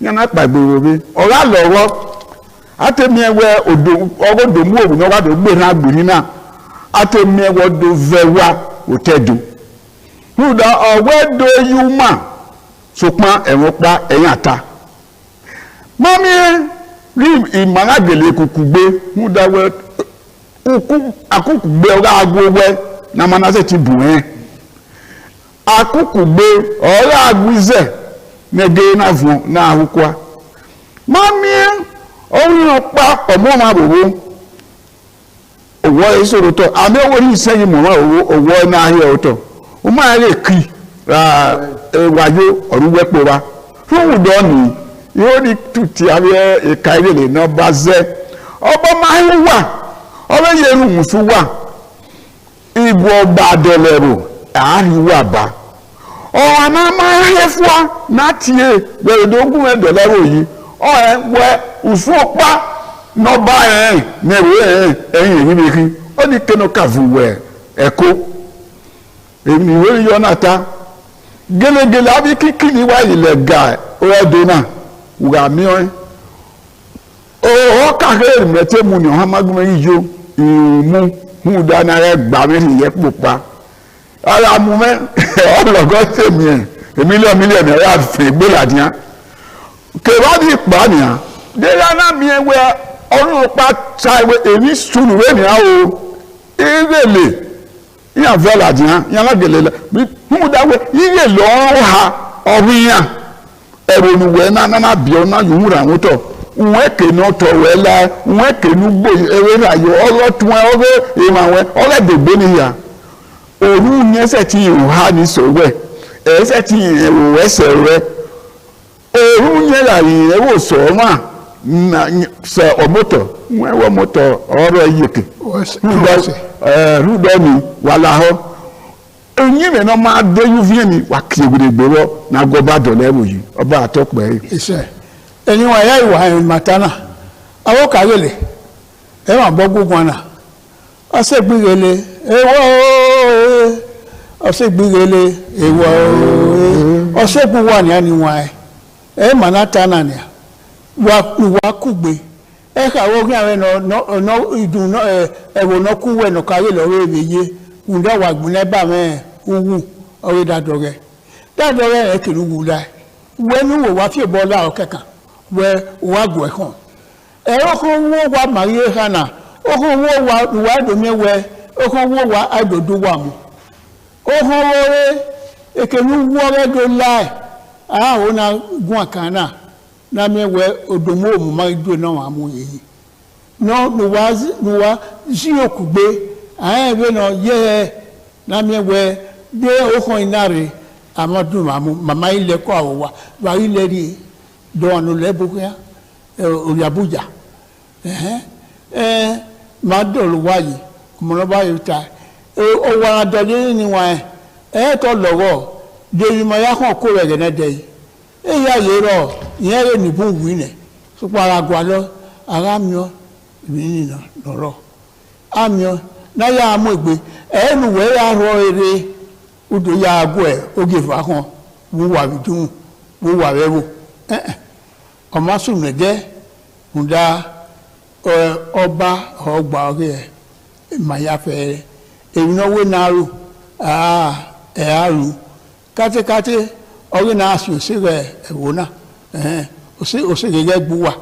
yẹn náà pàgbèrò wí ọ̀rá lọ́wọ́ àtẹ̀mí ẹwẹ́ ọgọ́dọ̀mú òwú náà wà tó gbé náà gbìyìn náà àtẹ̀mí ẹwẹ́ ọdọ vẹ́wà òtẹ́dù nígbà ọ̀wẹ́ do yúmà sọpọ́n ẹ̀wọ̀n pa ẹ̀yìn àta mọ́mí rí ìmọ̀lágẹ̀lẹ̀ kùkù gbé nígbà wẹ́ àkókò gbé ọ̀rá agbó wẹ́ náà máa náà ti bù ẹ́ àkókò gbé ọ̀rá agbízẹ̀ nẹ́gẹ́ náà fún náà àhúkọ́ mọ́mí ọ̀rìn ọ̀pá ọ̀mọ́ máa bòbó òwò ìṣòro tọ̀ àmì owó ní ìsẹ́yìn mọ̀mọ́ òwò náà ayé ọ̀tọ̀ ó máa lè kí wáyé ọ̀rúwẹ́pọ̀ wa fún ìdọ́ ni yóò ní tùtì àwẹ́ ìka ìrẹ̀lẹ̀ náà bá zẹ́ ọba máa ń wà ọba yẹnu mùsùn wà ìbò ọba àdọ̀lẹ̀rò àárín wà bá ọ̀hún náà máa ń yẹ fún wa náà tiẹ̀ gbẹ̀rẹ̀dógún ẹ̀dọ̀lẹ́rò yìí ọ̀hún wẹ ùsùn ọ̀pá nọba nẹ̀wé ẹ̀yìn èyí nìkí ó ní kẹ́nu kàfù wẹ̀ ẹ̀kọ́ èmi ìwé yọ náà ta gẹ́lẹ́gẹ́lẹ́ àbí kíkì ní wáyé lẹ̀ ga ọ̀ẹ́dọ̀ náà wùgà mìíràn ọ̀họ́ kàkẹ́ ìrìnlẹ̀tẹ̀ mu ni ọ̀hán mágbọ́n yìí yó ìrùmú hùn dáná rẹ̀ gbà mí nìyẹn pupa ara mu mẹ́ ọlọ́gọ́ tèmi mílíọ̀nù ẹ̀rọ àfẹ́ gbẹ́làdìyà kèwádìí ìpànìyàn déyà náà mi ẹwẹ́ ọdún pa ta ẹwẹ́ èmi sùnù wẹ́nìyà o ìrẹ̀lẹ̀ yíyan fẹ́làdìyà yíyan lágẹ̀lẹ̀ lẹ̀ mú dáwẹ́ yíyẹ lọ́rùn ha ọ̀hún yàn ẹ̀rọ onuwẹ̀ náà bíọ́ náà yòówù rà wọ́n tọ̀ wọ́n kèénu tọ̀ wẹ́ la wọ́n kèénu gbò ẹwẹ́ ayọ̀ ọlọ́tún ẹ ọwẹ́ ìmọ̀ àwọn ọlẹ́dẹ̀gbẹ́ nìyà òru yẹn sẹ̀ ti ìhùhá ní sọ̀wẹ́ ẹ̀ sẹ̀ ti ìhẹ̀wò ẹsẹ̀ rẹ̀ òru yẹn là ìhẹ̀wò sọ̀ọ́mà na sẹ ọmọtọ wọn wọ mọtọ ọrọ yìí rúdọ mi wàlá họ ẹ̀yin mi náà máa dé yúfìyẹ mi wà kí egbèdégbè wọ náà gbọba dọlẹ́wò yìí ọba àtọpẹ yìí.
iṣẹ́ ẹ̀yin wọn ẹ̀yà ìwà ẹ̀yìn màtánà àwọn kàwélè ẹ̀ máa gbọ́ gbogbo ọ̀nà ọ̀sẹ̀ gbìrẹ̀lẹ̀ ewọ́ ọ̀sẹ̀ gbìrẹ̀lẹ̀ ewọ́ ọ̀sẹ̀ gbogbo ọ̀nà ni wọn ẹ̀ màtánà ni wa kugbe e ka wo gyan no idun ewo no kuwe no kaye lo we beye unda wa gbune ba me uwu owe dadore e kinu wu la we nu wo wa fi bo la o kekan we wa gbo e kan e o ko wo wa marie hana o ko wo wa do me we o ko wo wa adodo wa mu o ko wo re e kinu wo re do la a o na gun akana na me we odomo mu ma do na wa mu yi no wa ji okugbe an be no ye na me we de o kon inare amadu mamu mama ile ko awowa wa ile ri do anu le buya ori Abuja ma do lo wa yi mo lo ba yi ta o wa do ni wa to lowo de mo ya kan ko re ne de yi eya yero ìyẹn rẹ̀ nìbọn wí nẹ̀ sọpọ̀ ara gba lọ ara mìíràn ìbíní lọ́rọ̀ àmìíràn náà yà á mú ìgbé ẹ̀ẹ́nù wẹ́rẹ́ àrọ̀ eré odò yà á gọ́ ẹ̀ oge fàákan wúwà dùn wúwà rẹ̀ wò ọmọ sùn nẹ̀jẹ́ ǹda ọba ọgbà ọ̀rẹ́ ẹ̀ màyàfẹ́ rẹ̀ èyí náà wé náà rò ẹ̀ á rù kátékáté ọ̀rẹ́ náà sì ò sí rẹ̀ ẹ̀wò náà o se gege gbuwa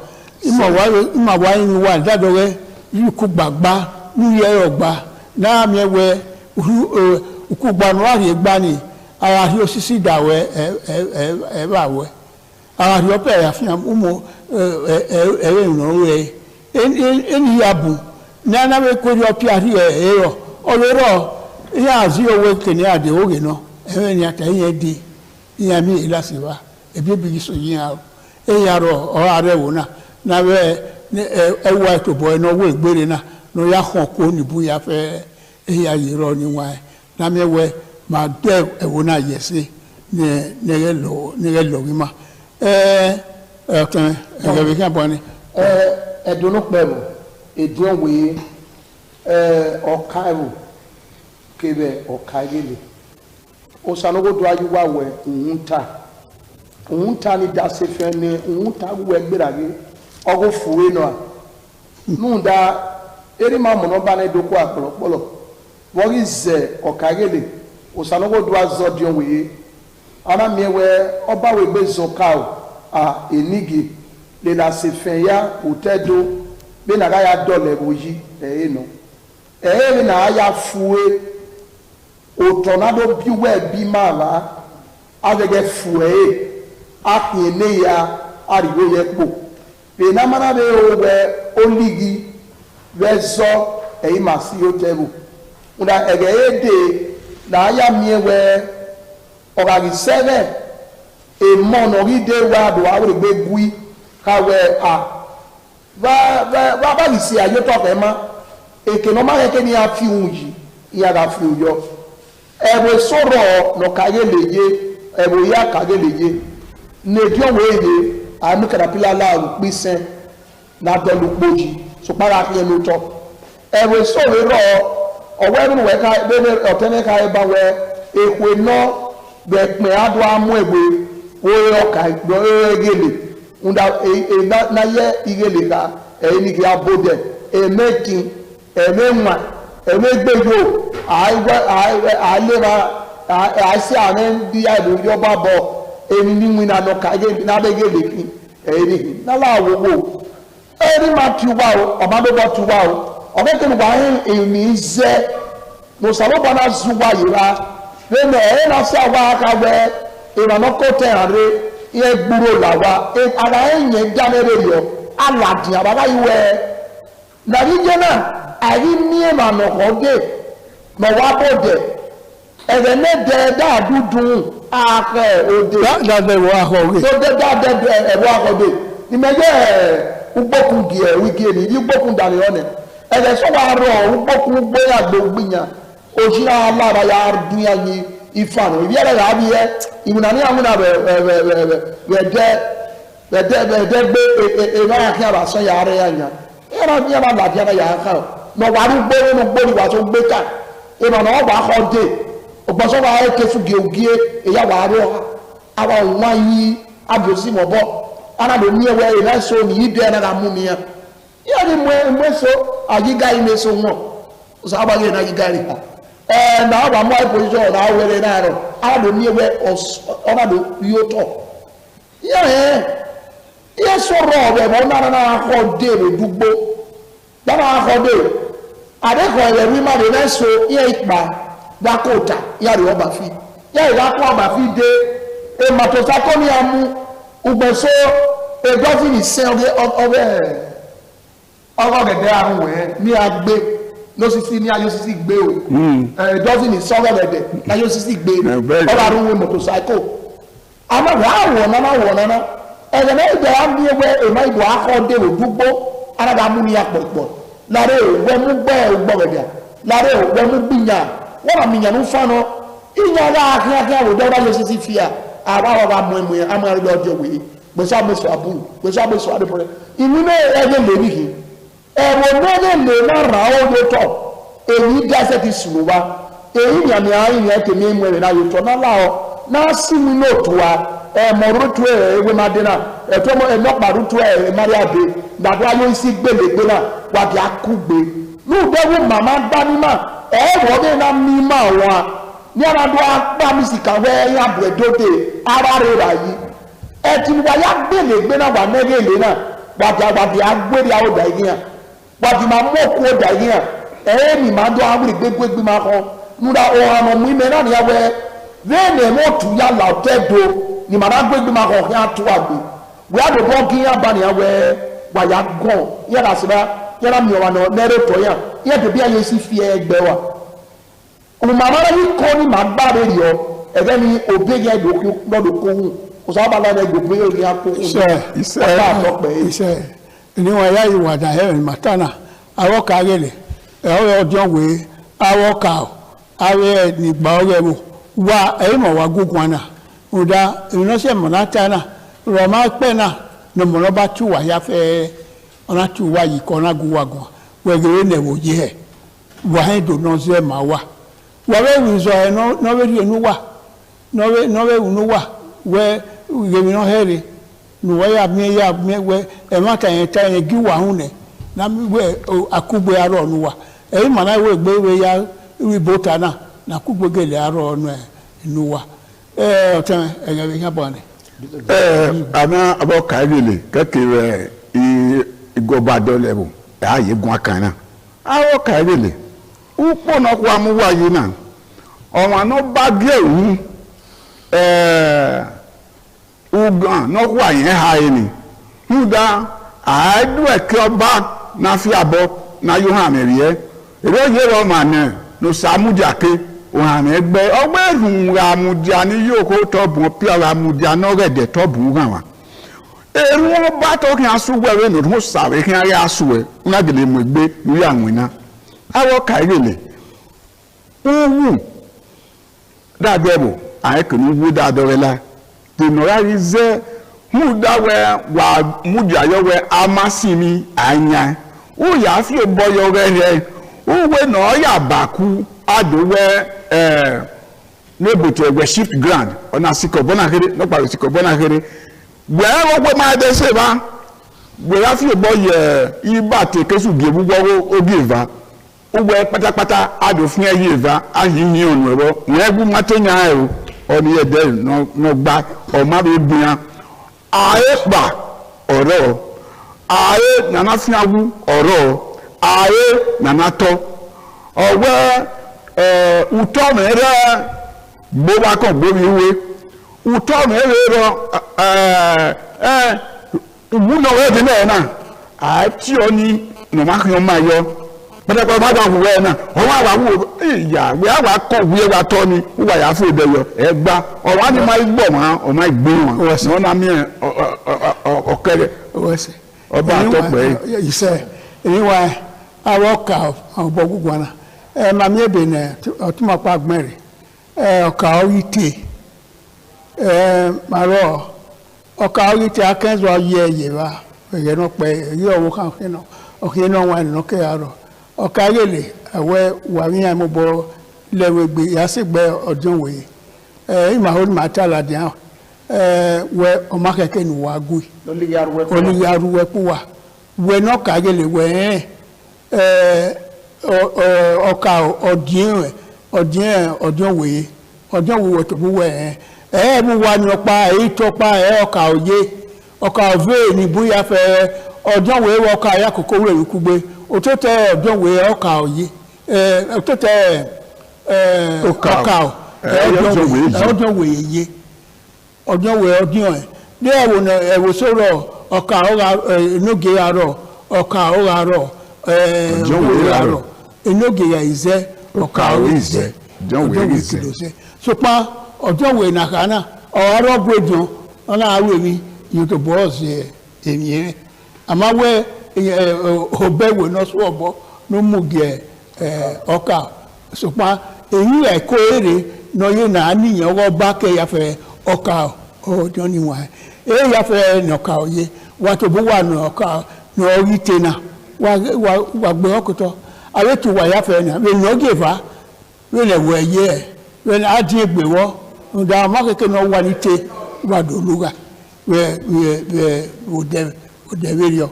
ima wa yin wa dadore yi ku gbagba nu ye ogba na mi we ku gba nu ari gba ni ara ri osisi dawe ba we ara ri ope ya fian umo no we eni yabu na na we ko ri opi ari ero olero ya zi owe keni ade oge no ni atayin di iya mi ilasiwa ebi so yin aro eyaro o are wo na we ewa to bo eno wo egbere na no ya kan ko ni bu ya fe eya yiro ni wa na me we ma de ewo na yese ne lo mi ma kan be kan bo ni
ẹdùnú pẹ̀lú èdùnwé ọ̀ka ẹ̀rù kébẹ̀ ọ̀ka gẹ́lẹ̀ osanogo do ayuwa we unta ni da se fe ni unta we gberage ogo fuwe no a nunda eri ma mo no ba na doku apolopolo wo ize okagele osanogo do azodion we ana miewe oba we bezo kao a enigi le la se fe ya utedo be na ga ya dole boyi no na aya fuwe o tornado bi we bi mala agege fuwe apiene ya ariwo ye po be na mana be o we oligi wezo ma si o tebu unda ege ede na aya miewe ogagi seve e mono ride wa do awo gbe gui kawe a ba isi ayo to fe ma eke no ma ke ni afi unji ya ga fi uyo ebe soro no kaye leje ebe ya kaye leje ne dio weye anu kada pila la pisen na dolu poji so para fi enu to ebe soro ro owe nu we ka be otene ka e ba we ekwe no be pe adu amu egbe o ka do egele unda na ye igele ka ni ki abode making emenwa emegbeyo alera asi amen bi adu yo babo eni ni wina no ka ge na be ge lekin eni na la wo eni ma ti wa o o ma be bo ti wa o be ke wa eni ze mo salo bana zuwa yira be me na sa wa ka we e ma no ko te are ye gburo la wa ara enye janere yo aladi ababa iwe na rijena ari nie ma no hoge no wa bode ebe ne de da dudun ake ode
da de wa hoge
so de da de e wa hoge ni meje ugbokun gi e wige ni ugbokun dani one ebe so wa ro ugbokun gbo ya gbogbiyan ojira alara ya dunya ni ifano ibi ara ya bi e imuna ni amuna be de gbe e ma ki aba so ya re ya nya era bi aba la bi ya ka no wa ru gbo no gbo ri wa so gbe ka e ma no ba ho de ogbo so wa ke fu geogie e ya wa ro awa nwa yi abosi mo bo ana do mi ewe e na so ni ide na ga mu mi ya ni mwe so agiga ime so won o sa ba ge na agiga ri na ba mo position na were na ro ana do mi ewe ona do yoto ye so ro be mo na ko de le dugbo dama ko de ade ko ye wi ma de na so ye ipa da kota ya ri oba fi ya ira ko oba fi de e ma to sa ko ni amu ugbo so e do fi ni se obe de arun we ni agbe no sisi ni ayo sisi gbe o e do fi ni so de ayo sisi gbe o arun we motorcycle ama wa na ebe na ide am bi ewe e ma ibo akọ de odugbo ara ga mu ni apopo lare we mu gbe ugbo lare we mu gbinya wọ́n mi yanu fano inya la akíákíá wo dọ́gba lọ sí ti fìyà àwa wa mú ẹmu yẹn amú ẹrú ọjọ́ wèé gbèsè àgbèsò àbúrò gbèsè àgbèsò àdìpọ̀lẹ̀ inú náà ẹgbẹ́ lèmi yìí ẹ̀rọ náà lè má ra ó ló tọ̀ èyí dáṣẹ́ ti sùn wá èyí yàmi àárín yẹn tèmi mú ẹ̀rẹ̀ náà yóò tọ̀ náà láwọ náà sì mú náà tó wa ẹ̀mọ̀ rútu ẹ̀ ewé máa dé náà ẹ̀tọ́ ẹ̀mọ́pàá rútu ẹ̀ máríà dé gbàgbọ́ ayé sí gbèlégbé náà wàbí akúgbe lóòdẹ́wò màmá dánimá ẹ̀rọ bí na mímọ̀ wọn ní ọ̀nàdó apámísìkàwé ẹ̀yà bùrẹ̀dọ́dẹ ara rẹ̀ rà yìí ẹ̀tì wáyà gbèlégbé náà wà mẹ́gẹ̀lẹ́ náà wàdí agbèrè àwọn ọ̀dà yìí hàn wàdí máa mú òkú ọ̀dà yìí hàn ẹ̀ẹ́mì máa dọ́ àwọn ìgbégbégbé máa kọ́ múra ọ̀hánà mú ìmẹ̀ náà níyàwó ẹ̀ bẹ́ẹ̀ni ẹ̀ mọ̀ tù yà là ọ̀tẹ́do ni màá gbégbé máa kọ́ kí á tó àgbè wíwádìí bọ́ kí yà bá níyàwó ẹ̀ wàyà gàn yàrá síbá yàrá mi ọ̀wà náà lẹ́rẹ̀ tọ́ yà yẹ tẹ̀bí ayé sí fi ẹgbẹ́ wa ọmọọmọdé yìí kọ́ ní màá gbá rẹ̀ yọ ẹ̀gẹ́ ni òbí yẹn lọ́dọ̀ kóhùn kò sọ wà lọ́dọ̀ ẹgbẹ́ òbí yẹn kóhùn ọ̀pá àtọ́pẹ́ yìí.
iṣẹ́ ìníwọ̀n ẹ̀yà ìwàdà ẹ̀rìn màtánà àwọ̀ kárẹ̀lẹ̀ ẹ̀rọ ọjọ́ wèé àwọ̀ kà àwẹ̀ nígbà ọ̀rẹ́ mu wa ẹ̀yìn mọ̀ wá gúgun àná ọ̀dà ìrìnàṣẹ́ mọ̀nátánà rọ̀mà pẹ́nà nọ̀mọ̀nà bá tù wá yáfẹ́ ọ̀nà tù wá yìí kọ́ ọ̀nà gùn wá gùn wẹ̀gẹ̀rẹ̀ nẹ̀wò yìí ẹ̀ wà hẹ́ dò náà sí ẹ̀ máa wà wà bẹ́ẹ̀ wì sọ ẹ̀ nọ́wẹ́rì ẹnu wà nove unuwa we gemi no here no ya me we e mata yen ta yen gi wa hune na we akugbe aro nuwa e mana we gbe we ya wi bota na kugbe gele aro nu nuwa otan e ga ya bone
ana abo kaigele kekere igobado level aye gun akana awo kaigele upo no kwa mu wayi na ọ̀wọ̀n náà bá gé òun ugan náà wà yẹn ha ẹni húdà àádú ẹ̀kẹ́ ọba náà fi àbọ̀ náà yóò hàn mẹ́rin ẹ́ èrè yẹ́ lọ́ mà náà ló sàmúdìá ké òun hàn ẹgbẹ́ ọgbẹ́ ìrùn ràmùdìá ní yóò kó tọ́bù wọn pí ràmùdìá náà rẹ̀dẹ̀ tọ́bù hàn wá èrò wọn bá tọ́ kí n asúwẹ̀ rẹ̀ nù tó sàrẹ̀ kí n rí asúwẹ̀ ń lágèlè mọ̀ gbé lórí àwọn iná awọ kàírèlè wù dadebo ayekenu wu dadorela demoralize mudawe wa mudayowe amasimi anya o ya fi oboyo re uwe no ya baku adowe nebuto we shift ground ona sikobona kere no paro sikobona kere we wo ma de se ba we ya fi oboye iba te kesu gebu gwo ogiva uwe pátápátá adòfin ẹyẹ ìfà ahihin ọ̀nà ẹ̀rọ ìyẹ́gbù mátẹ́yà ẹ̀rọ ọ̀nà ẹ̀dẹ́ nọgbà ọ̀mábẹ́bìnrin ààrẹ pa ọ̀rọ̀ ààrẹ nànáfíàwù ọ̀rọ̀ ààrẹ nànátọ́ ọ̀wẹ́ ùtọ́mẹ̀rẹ́ gbówákọ̀ gbóríwé ùtọ́mẹ̀rẹ́ rọ ìwúlọ̀wẹ́ ìdílé náà àti ọ ní nàmákìyàn máa yọ pẹ̀lẹ́pẹ̀lẹ́ bá dàn wúwẹ́ náà ọwọ́ àwọn ìyá wíwá kọ̀ wíwẹ́ wa tọ́ ni wíwá yà fún ìdẹ́yọ ẹgbà ọ̀wọ́ á ní máa gbọ̀ wọn ọmọ ìgbé wọn wọn náà mi ọ̀kẹ́rẹ́ ọba àtọ́pẹ́ yìí.
ìṣe ìwà àwọn ọkà ọ̀bọ̀ gbogbo àná màmí ẹ̀bẹ̀ nà ọtúmọ̀pá gbẹ̀rẹ̀ ọkà orí tè màrọ̀ ọkà orí tè akẹ́zọ̀ yẹ ẹ̀yẹ̀ wa ẹ̀yẹ̀ náà pẹ̀ ẹ̀yẹ̀ ọwọ́ kan ọ̀kẹ́ náà wà nínú kẹ́yàrọ̀ ọ̀kàrẹ́lẹ̀ ẹ̀wẹ́ wàrí àmúbọ̀ lẹ́wẹ̀gbẹ̀ yàsígbẹ́ ọdún wòye ìmàhóní màtàládì hàn wẹ ọmọ kẹ̀kẹ́ ní wà gùn olùyàrúwẹ́ pọ̀ wà wẹ náà kàrẹ́lẹ̀ wẹ̀ ọkà ọdún wòye tó bú wẹ̀ mú wà ní ọpa èyí tọpa ọkà òye ọkà òvé ní bóyá fẹ́ ọdún wòye ọkà ayákòókò rẹ̀ wíkú gbé òtútẹ ọdọwẹ ọkà òye òtútẹ ọkà ọdọwẹ yeye ọdọwẹ ọdún ẹ ní ẹwọ sọ̀rọ̀ ọkà ọra enoge arọ ọkà ọra arọ ọdọwẹ arọ enoge ya ìzẹ ọkà ọra ìzẹ ọdọwẹ kìlọsẹ sọpá ọdọwẹ nàkànà ọrọ gbẹdùn ọlá àwọn èmi yóò tó bọ ọsẹ èmi yẹn àmàwẹ ọbẹ̀wò náà sọ ọ̀bọ ló mú gẹ ọkà ṣùgbọ́n èyí ẹ̀kọ́ èrè náà yé náà níyàn ọwọ́ bá kẹyàfẹ́ ọkà ọdún níwọ̀n ẹ̀ yàfẹ́ nọ̀kà òye wà tó bó wà nọ̀kà nọ̀rí tẹ̀nà wà gbé ọkùtọ̀ àwọn tó wà yàfẹ́ náà wẹ̀ nà gèfà wẹ̀ lẹ̀ wọ̀ ẹ̀yẹ ẹ̀ wẹ̀ nà á dín ègbè wọ́ ǹdà ọmọ kékeré náà wà ní tẹ wà dòlúgà wẹ̀ òdẹ̀wẹ̀rẹ̀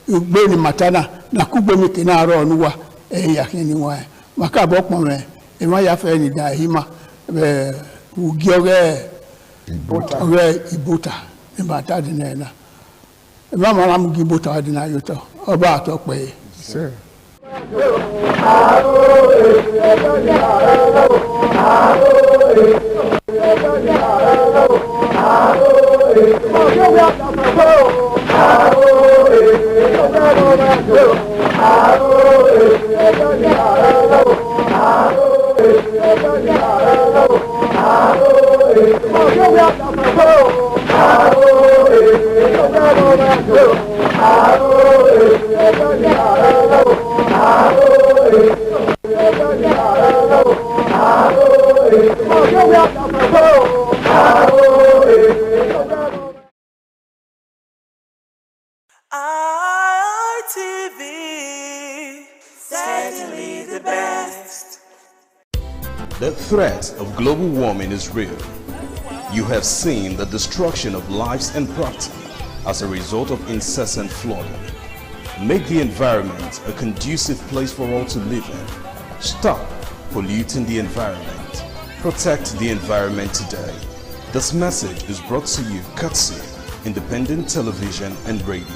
gbeni matana na kugbemi kinaro onuwa yakini wa maka bokpon me e ma ya fe ni da hima ugi ibota e ba ta di na e ma mara mu gi ibota di na yoto oba atọpẹ se
ITV, certainly the best.
The threat of global warming is real. You have seen the destruction of lives and property as a result of incessant flooding. Make the environment a conducive place for all to live in. Stop polluting the environment. Protect the environment today. This message is brought to you courtesy Independent Television and Radio.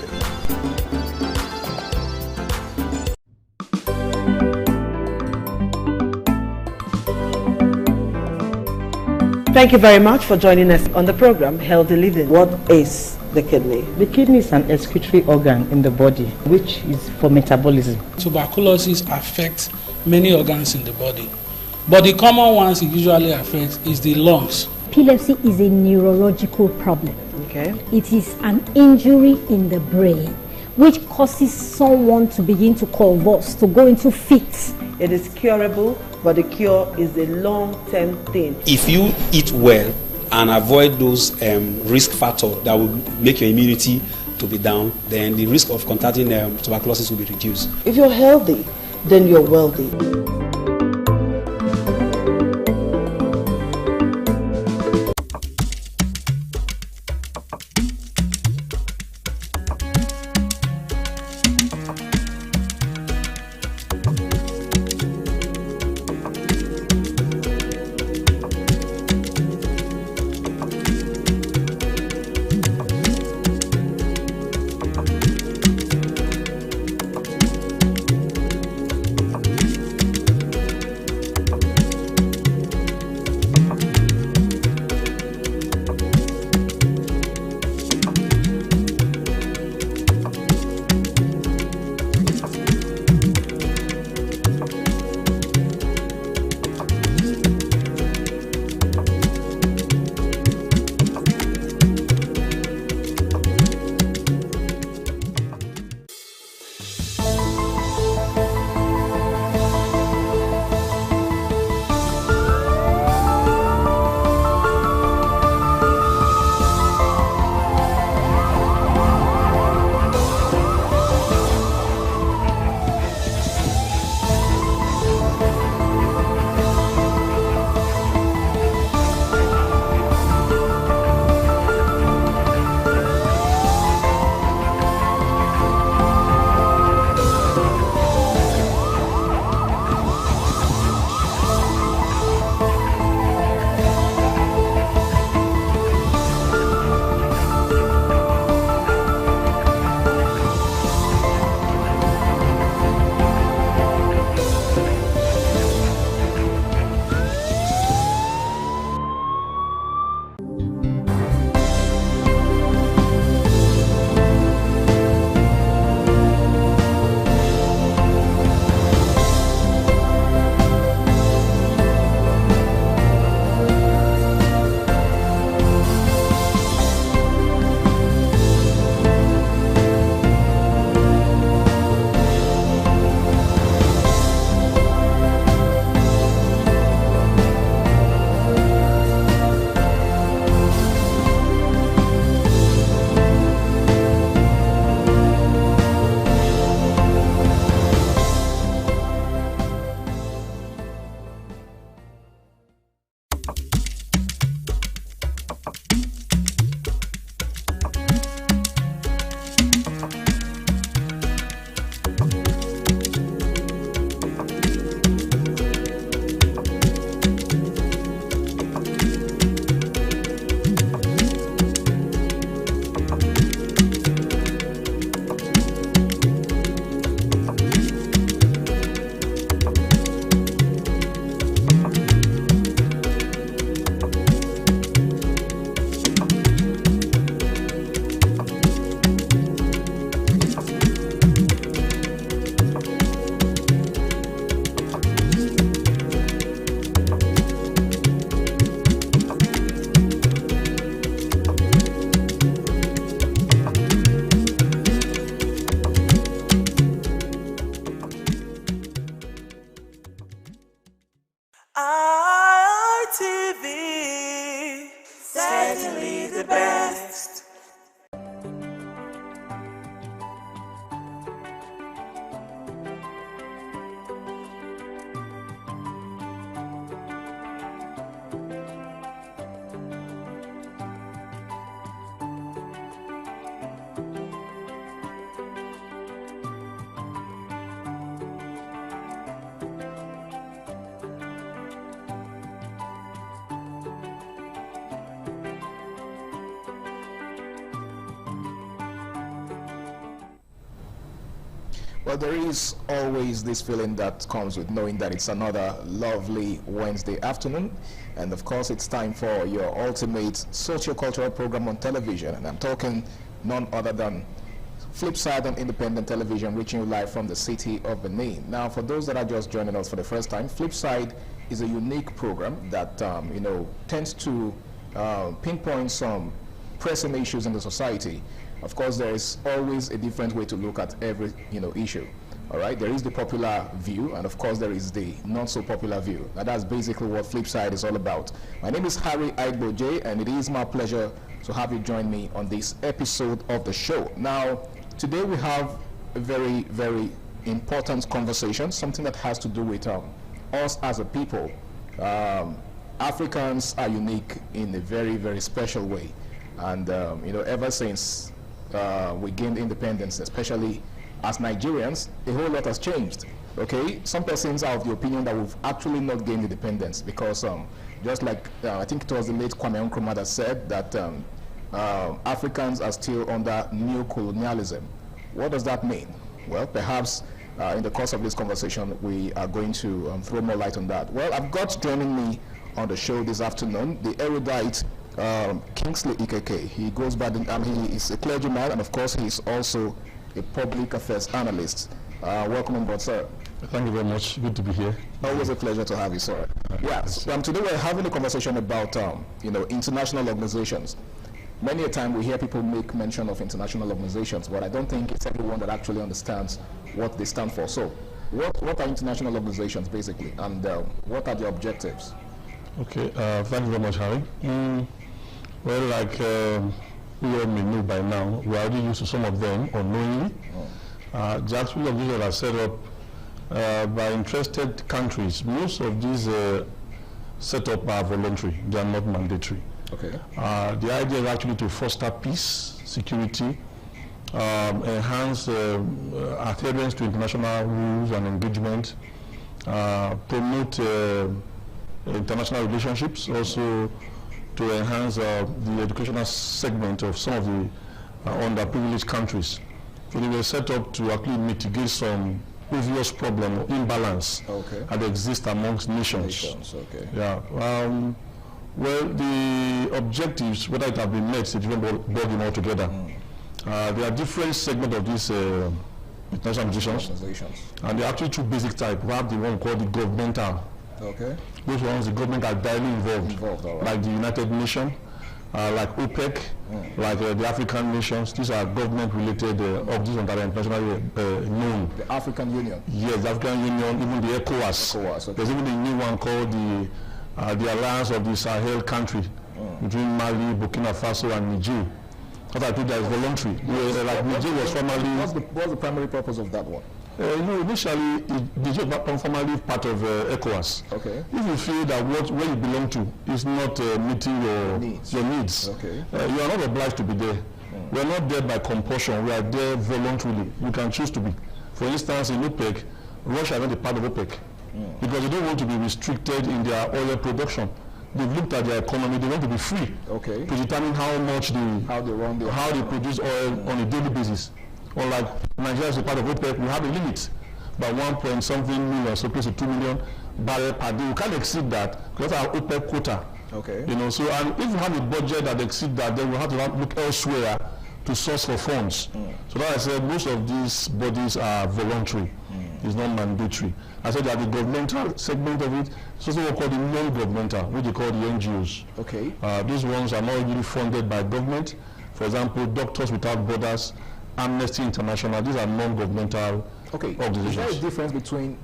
Thank you very much for joining us on the program Healthy Living. What is the kidney?
The kidney is an excretory organ in the body which is for metabolism.
Tuberculosis affects many organs in the body, but the common ones it usually affects is the lungs.
Epilepsy is a neurological problem.
Okay.
It is an injury in the brain which causes someone to begin to convulse, to go into fits.
It is curable, but the cure is a long-term thing.
If you eat well and avoid those risk factors that will make your immunity to be down, then the risk of contracting tuberculosis will be reduced.
If you're healthy, then you're wealthy.
Well, there is always this feeling that comes with knowing that it's another lovely Wednesday afternoon. And of course, it's time for your ultimate socio-cultural program on television. And I'm talking none other than Flipside on independent television, reaching you live from the city of Benin. Now, for those that are just joining us for the first time, Flipside is a unique program that, tends to pinpoint some pressing issues in the society. Of course, there is always a different way to look at every, issue. All right, there is the popular view, and of course, there is the not so popular view. And that's basically what Flipside is all about. My name is Harry Aigboje, and it is my pleasure to have you join me on this episode of the show. Now, today we have a very, very important conversation, something that has to do with us as a people. Africans are unique in a very, very special way. And, ever since we gained independence, especially as Nigerians, a whole lot has changed. Okay, some persons are of the opinion that we've actually not gained independence because just like I think it was the late Kwame Nkrumah that said that Africans are still under neo-colonialism. What does that mean? Well, perhaps in the course of this conversation we are going to throw more light on that. Well, I've got joining me on the show this afternoon the erudite Kingsley Ikeke. He goes by he is a clergyman, and of course he is also a public affairs analyst. Welcome on board, sir.
Thank you very much. Good to be here.
Always a pleasure to have you, sir. Yes. Today we're having a conversation about international organizations. Many a time we hear people make mention of international organizations, but I don't think it's everyone that actually understands what they stand for. So, what are international organizations basically, and what are their objectives?
Okay. Thank you very much, Harry. Well, like we all may know by now, we are already used to some of them unknowingly. The actual organizations are set up by interested countries. Most of these set up are voluntary; they are not mandatory.
Okay.
The idea is actually to foster peace, security, enhance adherence to international rules and engagement, promote international relationships, also to enhance the educational segment of some of the underprivileged countries. So they were set up to actually mitigate some obvious problem or imbalance that exists amongst nations.
Okay.
Yeah. Well, the objectives, whether it have been met, is a different ballgame altogether. There are different segments of these international organizations, and there are actually two basic types. We have the one called the governmental.
Okay.
Those ones, the government are directly involved, like the United Nations, like OPEC, like the African nations. These are government-related organizations that are internationally known.
The African Union.
Yes, the African Union, even the ECOWAS.
Okay.
There's even a new one called the Alliance of the Sahel country between Mali, Burkina Faso, and Niger. What I think that is voluntary. Like Niger was formerly.
What's the primary purpose of that one?
Initially, Niger was formerly part of ECOWAS.
Okay.
If you feel that where you belong to is not meeting your needs,
okay,
you are not obliged to be there. We are not there by compulsion. We are there voluntarily. You can choose to be. For instance, in OPEC, Russia is not a part of OPEC. Because they don't want to be restricted in their oil production. They've looked at their economy, they want to be free to determine how much how they produce oil on a daily basis. Unlike Nigeria is a part of OPEC, we have a limit by 1.something million, so close to 2 million barrels per day. We can't exceed that because our OPEC quota.
Okay.
So and if you have a budget that exceeds that, then we have to look elsewhere to source for funds. So that I said, most of these bodies are voluntary. It's not mandatory. I said that the governmental segment of it is also what called the non-governmental, which they call the NGOs.
Okay.
These ones are not really funded by government. For example, Doctors Without Borders, Amnesty International, these are non-governmental organizations.
Is there a difference between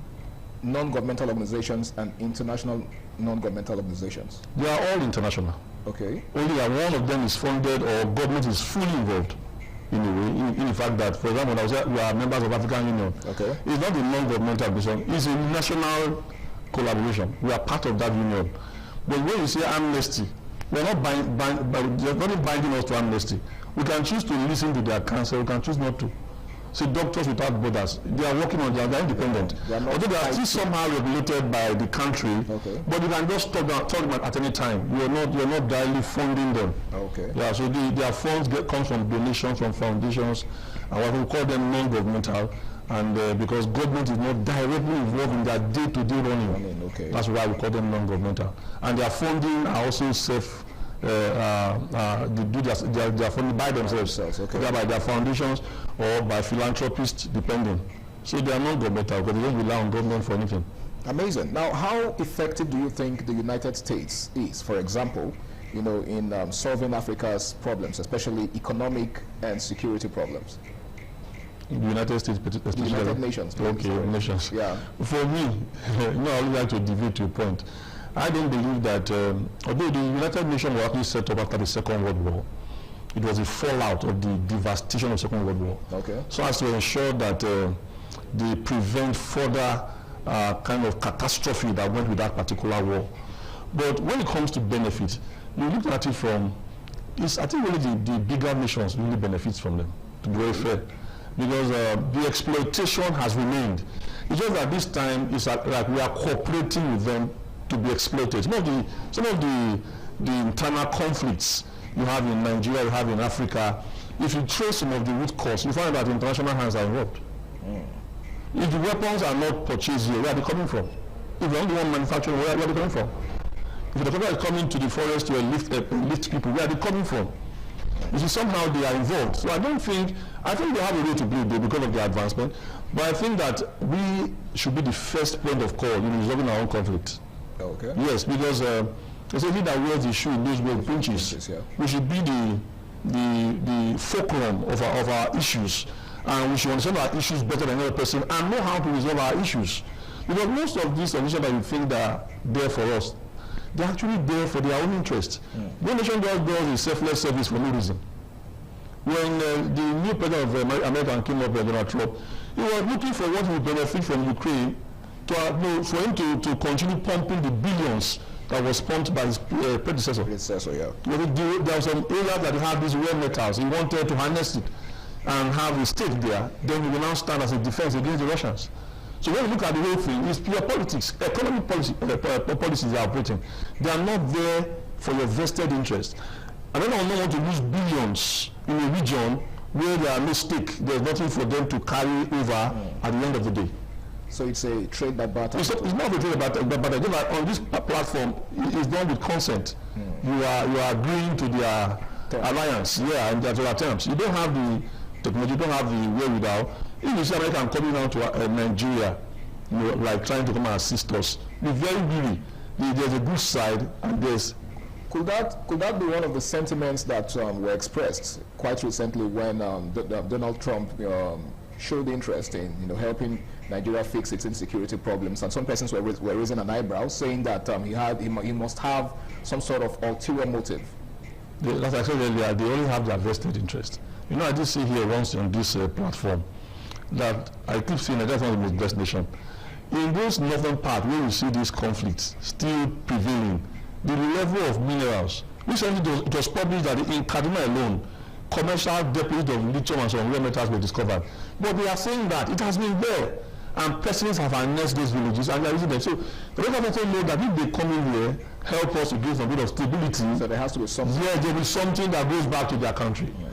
non-governmental organizations and international non-governmental organizations?
They are all international.
Okay.
Only one of them is funded or government is fully involved. In a way, in the fact that, for example, we are members of African Union.
Okay.
It's not a non-governmental organization, it's a national collaboration. We are part of that union. But when you say amnesty, we're not they're not binding us to amnesty. We can choose to listen to their counsel, we can choose not to. See, Doctors Without Borders, they are working on they're independent. Although they are still somehow regulated by the country, but you can just talk them at any time. You're not directly funding them.
Okay.
Yeah, so their funds comes from donations from foundations, and what we call them non-governmental. And because government is not directly involved in their day-to-day running,
okay.
That's why we call them non-governmental. And their funding are also they do their funding by themselves, either by their foundations or by philanthropists, depending. So they are non-governmental because they don't rely on government for anything.
Amazing. Now, how effective do you think the United States is, for example, in solving Africa's problems, especially economic and security problems?
The United States, especially
United Nations.
Okay, nations.
Yeah.
For me, I would like to deviate to a point. I don't believe that, although the United Nations were actually set up after the Second World War, it was a fallout of the devastation of the Second World War.
Okay.
So as to ensure that they prevent further kind of catastrophe that went with that particular war. But when it comes to benefit, you look at it from, I think really the bigger nations really benefits from them, to be very fair. Because the exploitation has remained. It's just that this time it's like we are cooperating with them to be exploited. Some of the internal conflicts you have in Nigeria, you have in Africa, if you trace some of the root cause, you find that international hands are involved. If the weapons are not purchased here, where are they coming from? If you're only one manufacturer, where are they coming from? If the people are coming to the forest to lift people, where are they coming from? You see, somehow they are involved. So I think they have a way to play there because of their advancement. But I think that we should be the first point of call in resolving our own conflict.
Okay.
Yes, because it's only that wears the shoe in those way pinches. Yeah. We should be the fulcrum of our issues, and we should understand our issues better than another person and know how to resolve our issues. Because most of these solutions that we think that are there for us, they're actually there for their own interest. No nation just does a selfless service for no reason. When the new president of America came up, Donald Trump, he was looking for what will benefit from Ukraine for him to continue pumping the billions that was pumped by his predecessor.
Yeah.
There were some areas that had these rare metals. He wanted to harness it and have a stake there. Then he will now stand as a defense against the Russians. So when you look at the whole thing, it's pure politics. Economic policies they are operating. They are not there for your vested interest. I don't want to lose billions in a region where there are no stake. There's nothing for them to carry over at the end of the day.
So it's a trade by barter.
It's not a trade by barter. On this platform, it's done with consent. You are agreeing to their alliance, and their terms. You don't have the technology, you don't have the wherewithal. If you see America coming down to Nigeria, like trying to come and assist us, be very weary. There's a good side, and there's.
Could that be one of the sentiments that were expressed quite recently when Donald Trump showed interest in helping Nigeria fix its insecurity problems, and some persons were raising an eyebrow, saying that he must have some sort of ulterior motive.
As I said earlier, they only have their vested interest. I did see here once on this platform that I keep saying that that's one of the most blessed nations. In those northern part where we see these conflicts still prevailing, the level of minerals, recently it was published that in Kaduna alone, commercial deposits of lithium and some rare metals were discovered. But they are saying that it has been there, and persons have harnessed those villages and they are using them. So the local people know that if they come in here, help us to give some bit of stability.
So there has to be something.
Yeah, there will be something that goes back to their country. Yeah.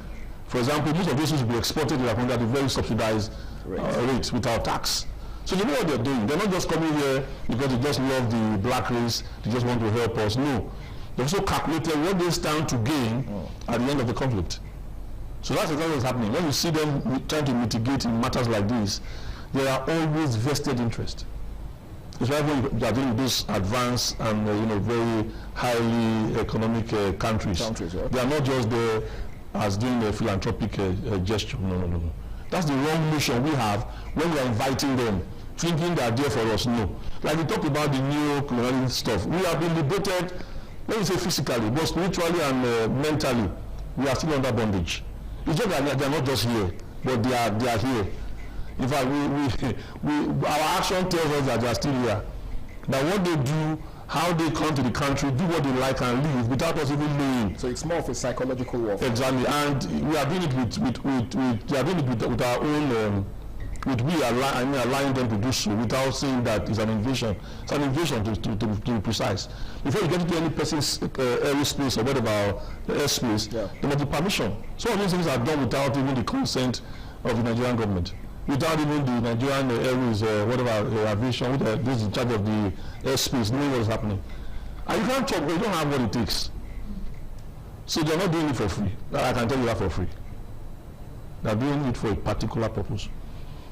For example, most of those will be exported to their country at a very subsidized rates without tax. So they know what they're doing. They're not just coming here because they just love the black race, they just want to help us. No. They've also calculated what they stand to gain at the end of the conflict. So that's exactly what's happening. When you see them trying to mitigate in matters like this, there are always vested interest. It's why when you are dealing with those advanced and very highly economic countries, they are not just there as doing a philanthropic gesture. No. That's the wrong notion we have when we are inviting them, thinking they are there for us. No. Like we talked about the neo-colonial stuff. We have been liberated, let me say physically, but spiritually and mentally, we are still under bondage. It's just that they are not just here, but they are here. In fact, our action tells us that they are still here. That what they do, how they come to the country, do what they like and leave without us even knowing.
So it's more of a psychological warfare.
Exactly, and we are doing it with our own, allowing them to do so without saying that it's an invasion. It's an invasion to be precise. Before you get into any person's aerospace or whatever airspace, there must be permission. Some of these things are done without even the consent of the Nigerian government. without even the Nigerian Airways, whatever, aviation, this is in charge of the airspace, knowing what is happening. And you can't talk, you don't have what it takes. So they're not doing it for free. I can tell you that for free. They're doing it for a particular purpose.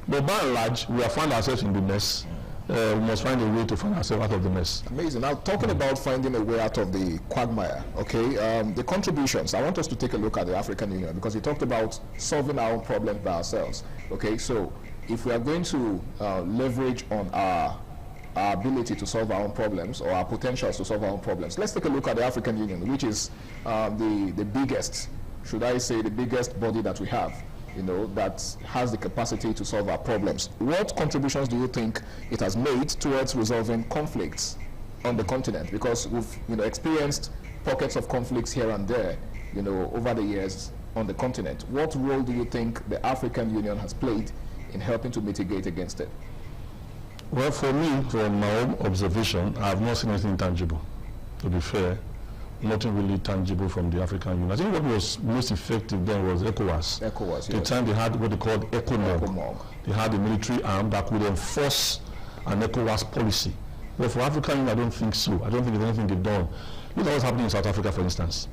But by and large, we have found ourselves in the mess. We must find a way to find ourselves out of the mess.
Amazing. Now, talking about finding a way out of the quagmire, okay, the contributions, I want us to take a look at the African Union, because we talked about solving our own problems by ourselves. Okay, so if we are going to leverage on our ability to solve our own problems, or our potentials to solve our own problems, let's take a look at the African Union, which is the biggest, should I say, the biggest body that we have, you know, that has the capacity to solve our problems. What contributions do you think it has made towards resolving conflicts on the continent? Because we've, you know, experienced pockets of conflicts here and there, you know, over the years on the continent. What role do you think the African Union has played in helping to mitigate against it?
Well, for me, from my own observation, I have not seen anything tangible, to be fair. Nothing really tangible from the African Union. I think what was most effective then was ECOWAS.
ECOWAS,
the time they had what they called ECOMOG. They had a military arm that could enforce an ECOWAS policy. But for African Union, I don't think so. I don't think there's anything they've done. Look at what's happening in South Africa, for instance.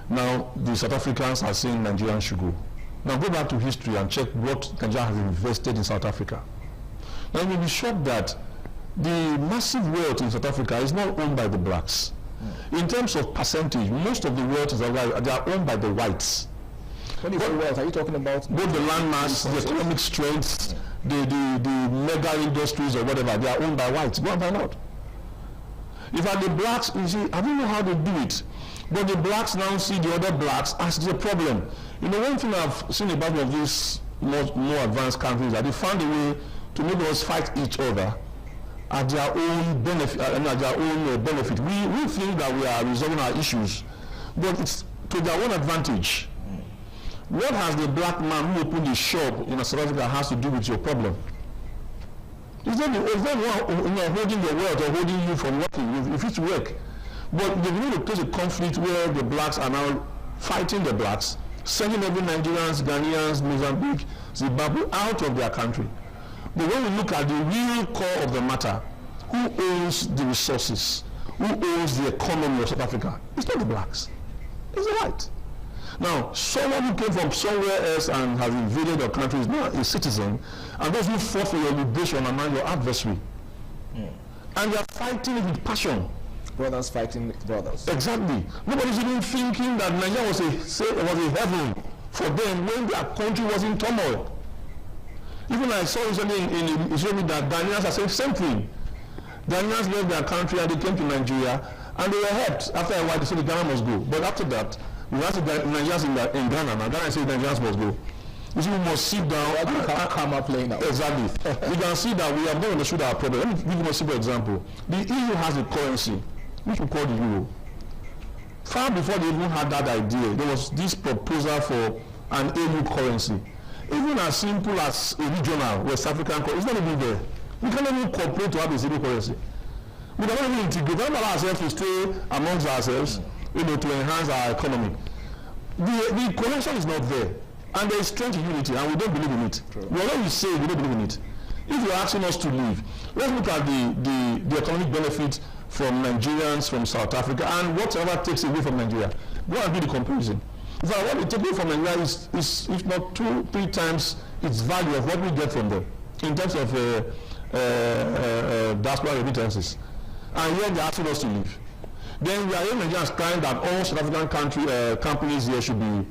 Now, the South Africans are saying Nigerians should go. Now, go back to history and check what Nigeria has invested in South Africa. Now, you'll be shocked that the massive wealth in South Africa is not owned by the blacks. In terms of percentage, most of the wealth is they are owned by the whites.
When you say wealth, are you talking about
both the land mass, the economic strengths, the mega industries or whatever? They are owned by whites. Go and find out. If are the blacks, you see, I don't know how they do it, but the blacks now see the other blacks as the problem. You know, one thing I've seen about one of these more advanced countries, that they found a way to make us fight each other at their own benefit. Benefit. We think that we are resolving our issues, but it's to their own advantage. What has the black man who opened the shop in South Africa has to do with your problem? It's not one holding your wealth or holding you from working. If it's work, but they need to cause a conflict where the blacks are now fighting the blacks, sending every Nigerians, Ghanaians, Mozambique, Zimbabwe out of their country. But when we look at the real core of the matter, who owns the resources? Who owns the economy of South Africa? It's not the blacks. It's the whites. Now, someone who came from somewhere else and has invaded your country is not a citizen, and those who fought for your liberation are now your adversary. And they are fighting with passion.
Brothers fighting with brothers.
Exactly. Nobody's even thinking that Nigeria was a heaven for them when their country was in turmoil. Even I saw recently in Israeli that Ghanaians are saying the same thing. Ghanaians left their country and they came to Nigeria, and they were helped. After a while, they said the Ghana must go. But after that, we have to Nigerians in Ghana. Now Ghana says Nigerians must go. You see, we must sit down.
Karma playing out.
Exactly. We can see that we have not understood our problem. Let me give you a simple example. The EU has a currency, which we call the euro. Far before they even had that idea, there was this proposal for an EU currency. Even as simple as a regional West African currency, it's not even there. We cannot even cooperate to have a single currency. We cannot even integrate. We cannot allow ourselves to stay amongst ourselves, you know, to enhance our economy. The connection is not there. And there is strength in unity, and we don't believe in it. Whatever we say, we don't believe in it. If you're asking us to leave, let's look at the economic benefit from Nigerians, from South Africa, and whatever takes away from Nigeria. Go and do the comparison. In fact, what we take away from Nigeria is if not 2-3 times its value of what we get from them in terms of diaspora remittances. And yet they're asking us to leave. Then we are in Nigerians crying that all South African companies here should be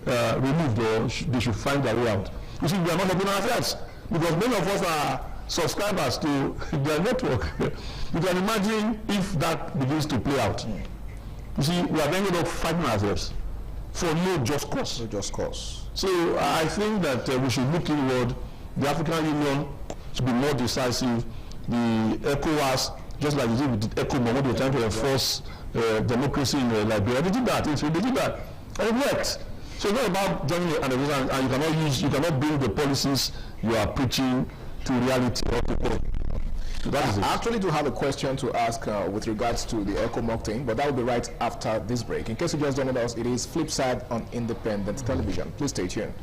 removed, or they should find their way out. You see, we are not helping ourselves, because many of us are subscribers to their network. You can imagine if that begins to play out. You see, we are ended up fighting ourselves for no just cause.
No just cause.
So I think that we should look inward. The African Union should be more decisive. The ECOWAS, just like they did with ECOMOG, when they were trying to enforce democracy in Liberia, they did that. They did that, and it worked. So it's not about joining an organization, and you cannot bring the policies you are preaching to reality or people.
I actually do have a question to ask with regards to the ECOMOG thing, but that will be right after this break. In case you just joined us, it is Flipside on Independent Television. Please stay tuned.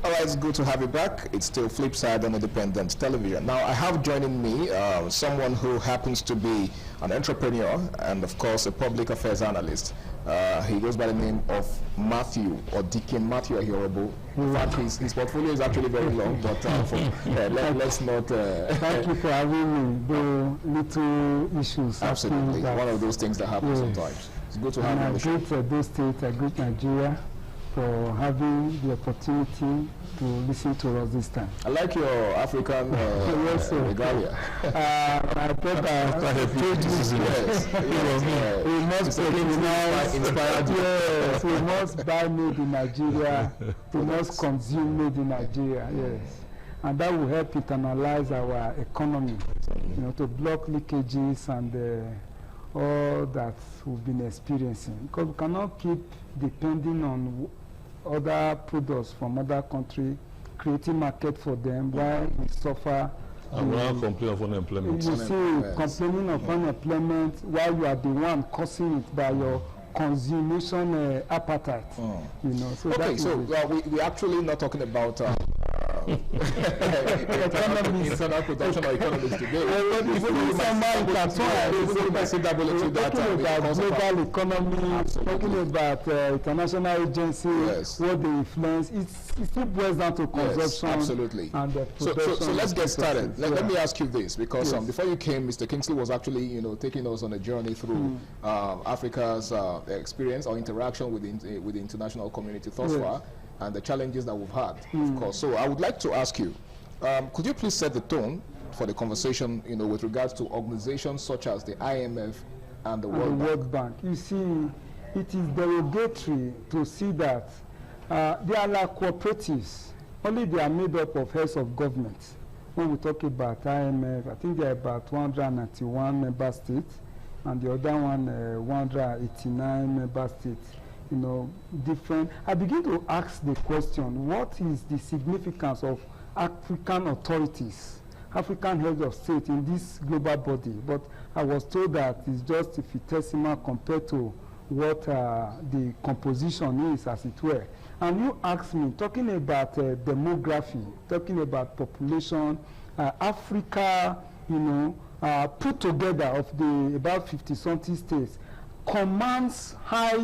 All right, it's good to have you back. It's still Flipside on Independent Television. Now, I have joining me someone who happens to be an entrepreneur and, of course, a public affairs analyst. He goes by the name of Matthew, or Deacon Matthew Ahiobo. In fact, his portfolio is actually very long, but let's not...
Thank you for having me. The little issues.
Absolutely. One of those things that happen sometimes. It's good to have you on the show.
I greet Edo State, I greet Nigeria for having the opportunity to listen to us this time.
I like your African regalia.
I thought I told you we must
inspired you.
Yes, we must buy made in Nigeria, we must consume made in Nigeria, yes. And that will help internalize our economy, you know, to block leakages and all that we've been experiencing. Because we cannot keep depending on other products from other countries, creating market for them while we suffer.
And we are complaining of unemployment.
You see, complaining of unemployment while you are the one causing it by your consumption appetite. You know, so
okay, so we're actually not talking about internal production or economics today.
Global economy, talking about international agencies, what they influence. It still boils down to consumption.
Yes, absolutely.
And
so let's get started. Let me ask you this, because before you came, Mr. Kingsley was actually, you know, taking us on a journey through Africa's experience or interaction with the international community thus far, and the challenges that we've had, of course. So I would like to ask you, could you please set the tone for the conversation, you know, with regards to organizations such as the IMF and the World
Bank? You see, it is derogatory to see that they are like cooperatives, only they are made up of heads of government. When we talk about IMF, I think there are about 191 member states, and the other one 189 member states. You know, different. I begin to ask the question, what is the significance of African authorities, African heads of state in this global body? But I was told that it's just infinitesimal compared to what the composition is, as it were. And you ask me, talking about demography, talking about population, Africa, you know, put together of the about 50-something states, commands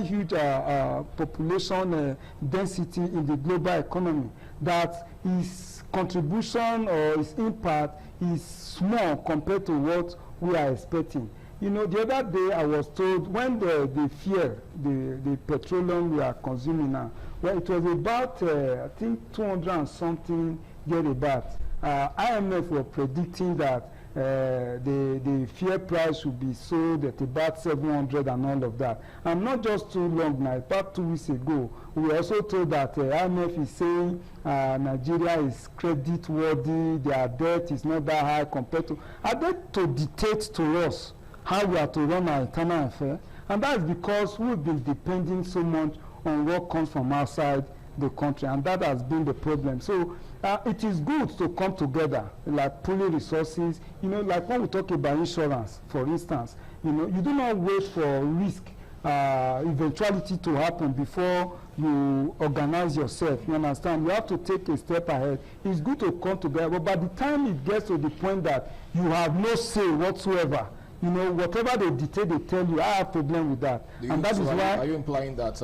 huge population density in the global economy, that his contribution or his impact is small compared to what we are expecting. You know, the other day I was told when the fuel, the petroleum we are consuming now, well, it was about, I think, 200 and something thereabouts. IMF were predicting that the fuel price should be sold at about 700 and all of that. And not just too long now, about 2 weeks ago, we were also told that IMF is saying Nigeria is credit worthy, their debt is not that high compared to... Are they to dictate to us how we are to run our internal affairs? And that is because we've been depending so much on what comes from outside the country, and that has been the problem. So it is good to come together, like pooling resources, you know, like when we talk about insurance, for instance, you know, you do not wait for risk eventuality to happen before you organize yourself, you understand? You have to take a step ahead. It's good to come together, but by the time it gets to the point that you have no say whatsoever, you know, whatever they dictate, they tell you, I have a problem with that. And that is why...
Are you implying that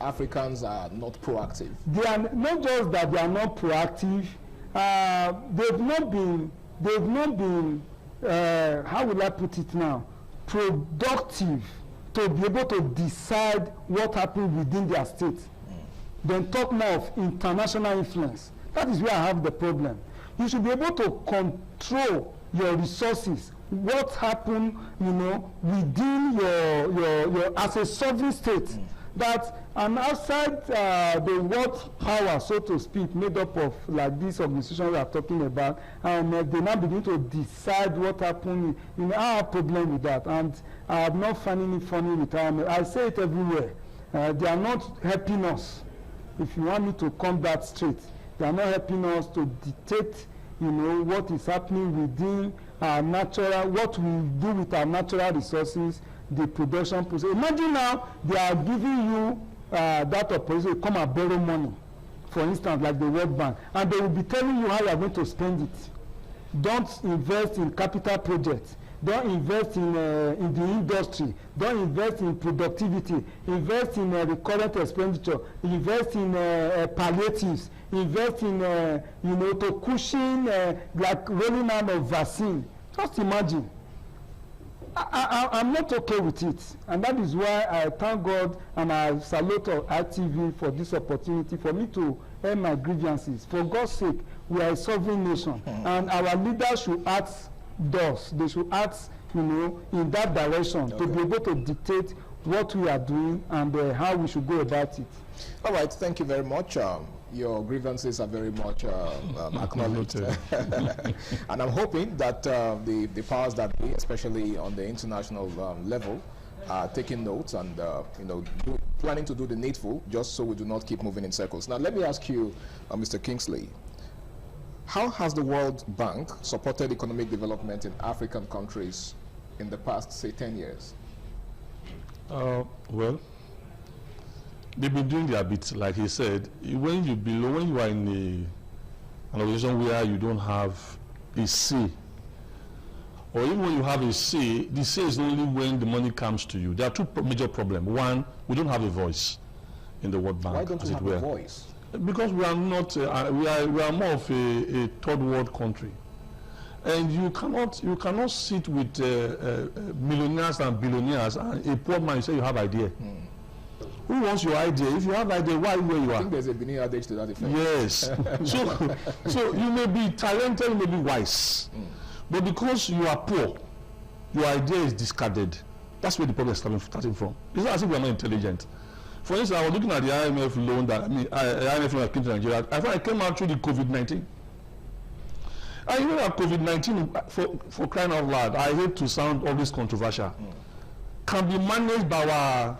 Africans are not proactive?
They are not just that they are not proactive. They've not been. How will I put it now? Productive to be able to decide what happens within their state. Then talk more of international influence. That is where I have the problem. You should be able to control your resources. What happened, you know, within your as a sovereign state. That and outside the world power, so to speak, made up of like these organizations we are talking about, and they now begin to decide what happened. You know, I have a problem with that, and I'm not finding it funny with them. I say it everywhere. They are not helping us. If you want me to come that straight, they are not helping us to dictate, you know, what is happening within our natural, what we do with our natural resources, the production process. Imagine now they are giving you that opportunity to come and borrow money for instance, like the World Bank, and they will be telling you how you are going to spend it. Don't invest in capital projects. Don't invest in the industry. Don't invest in productivity. Invest in recurrent expenditure. Invest in palliatives. Invest in, to cushion, like rolling out of vaccine. Just imagine. I'm not okay with it, and that is why I thank God and I salute ITV for this opportunity for me to air my grievances. For God's sake, we are a sovereign nation, and our leaders should act thus. They should act, in that direction to be able to dictate what we are doing and how we should go about it.
All right, thank you very much. Your grievances are very much acknowledged. And I'm hoping that the powers that be, especially on the international level, are taking notes and planning to do the needful, just so we do not keep moving in circles. Now, let me ask you, Mr. Kingsley, how has the World Bank supported economic development in African countries in the past, say, 10 years?
Well, they've been doing their bit, like he said. When you are in an organization where you don't have a say, or even when you have a say, the say is only when the money comes to you. There are two major problems. One, we don't have a voice in the World Bank.
Why don't you have a voice?
Because we are not. We are more of a third world country, and you cannot sit with millionaires and billionaires and a poor man. You say you have idea. Who wants your idea? If you have idea, why where you are?
I think there's a Benin adage to that effect.
Yes. so you may be talented, you may be wise, but because you are poor, your idea is discarded. That's where the problem is starting from. It's not as if we are not intelligent. For instance, I was looking at the IMF loan IMF loan that came to Nigeria. I came out through the COVID-19. And you know that COVID-19, for crying out loud, I hate to sound always controversial, can be managed by our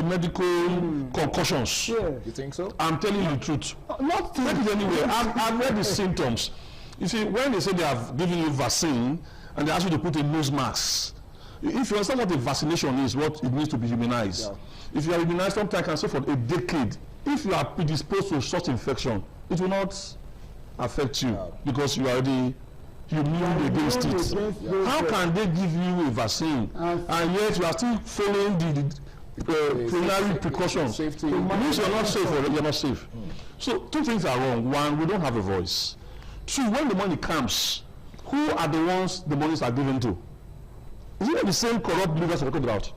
medical concussions.
Yeah. You think so?
I'm telling you the truth. Not take it anywhere. I've read the symptoms. You see, when they say they have given you vaccine and they ask you to put a nose mask, if you understand what a vaccination is, what it means to be immunized. Yeah. If you are immunized, sometimes I can say for a decade, if you are predisposed to such infection, it will not affect you because you are already immune against it. How can they give you a vaccine and yet you are still following the preliminary precautions? It means you're not safe or you're not safe. So two things are wrong. One, we don't have a voice. Two, when the money comes, who are the ones the monies are given to? Is it the same corrupt leaders we're talking about?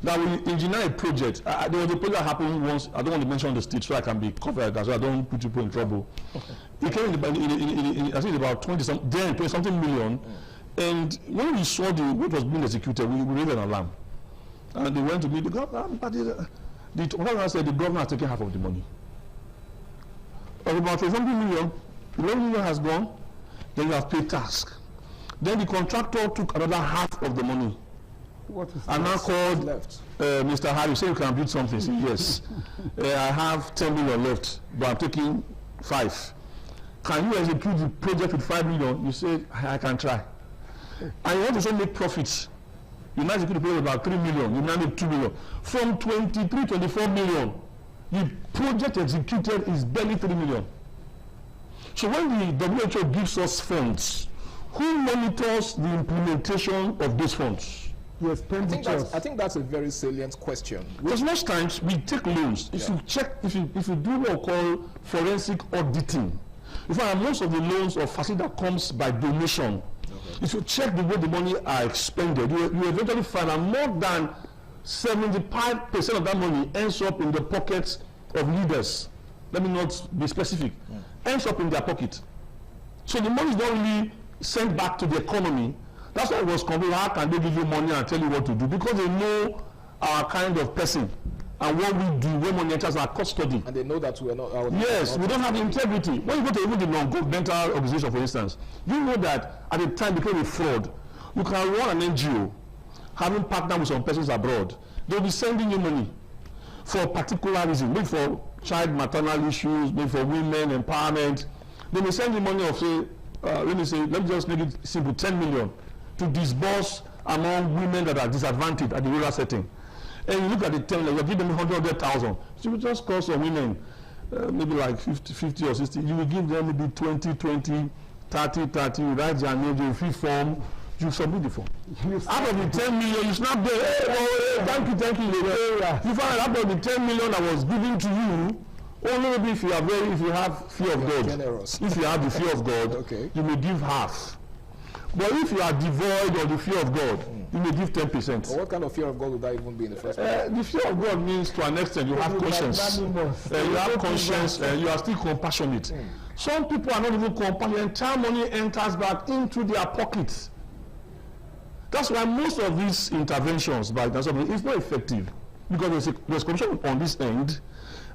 Now we engineer a project. There was a project that happened once. I don't want to mention the state so I can be covered, so I don't put people in trouble. It came in I think about 20-something million. And when we saw what was being executed, we raised an alarm. And they went to meet the governor. The governor said the governor has taken half of the money. Of about 20 million, 11 million has gone. Then you have paid tax. Then the contractor took another half of the money. And now called Mr. Harry, say you can build something. Say, yes, I have 10 million left, but I'm taking 5. Can you execute the project with 5 million? You say, I can try. And you want to also make profits. You now execute the project about 3 million, you now make 2 million. From 23, 24 million, the project executed is barely 3 million. So when the WHO gives us funds, who monitors the implementation of those funds?
I think that's a very salient question.
Because most times we take loans. If you check, if you do what we call forensic auditing, in fact, most of the loans or facility that comes by donation, if you check the way the money are expended, you eventually find that more than 75% of that money ends up in the pockets of leaders. Let me not be specific. Ends up in their pocket. So the money is not really sent back to the economy. That's why it was complaining, how can they give you money and tell you what to do? Because they know our kind of person and what we do when money enters our custody.
And they know that we are not...
Yes, we don't have integrity. When you go to even the non-governmental organization, for instance, you know that at the time it became a fraud. You can run an NGO, having partnered with some persons abroad. They'll be sending you money for a particular reason, maybe for child maternal issues, maybe for women empowerment. They may send you money of, say, let me just make it simple, 10 million. To disburse among women that are disadvantaged at the rural setting. And you look at the 10 million, you give them 100,000. So it just cost some women maybe like 50 or 60, you will give them maybe 20, 30, you write their name, you fill form, you submit the form. Out of the 10 million, you snap there, thank you, you find out of the 10 million that was given to you, only maybe if you have fear of God. Generous. If you have the fear of God, okay, you may give half. But if you are devoid of the fear of God, you may give 10%.
Well, what kind of fear of God would that even be in the first place?
The fear of God means, to an extent, you have conscience. You have conscience, you are still compassionate. Some people are not even compassionate. Entire money enters back into their pockets. That's why most of these interventions by the government is not effective, because there's corruption on this end,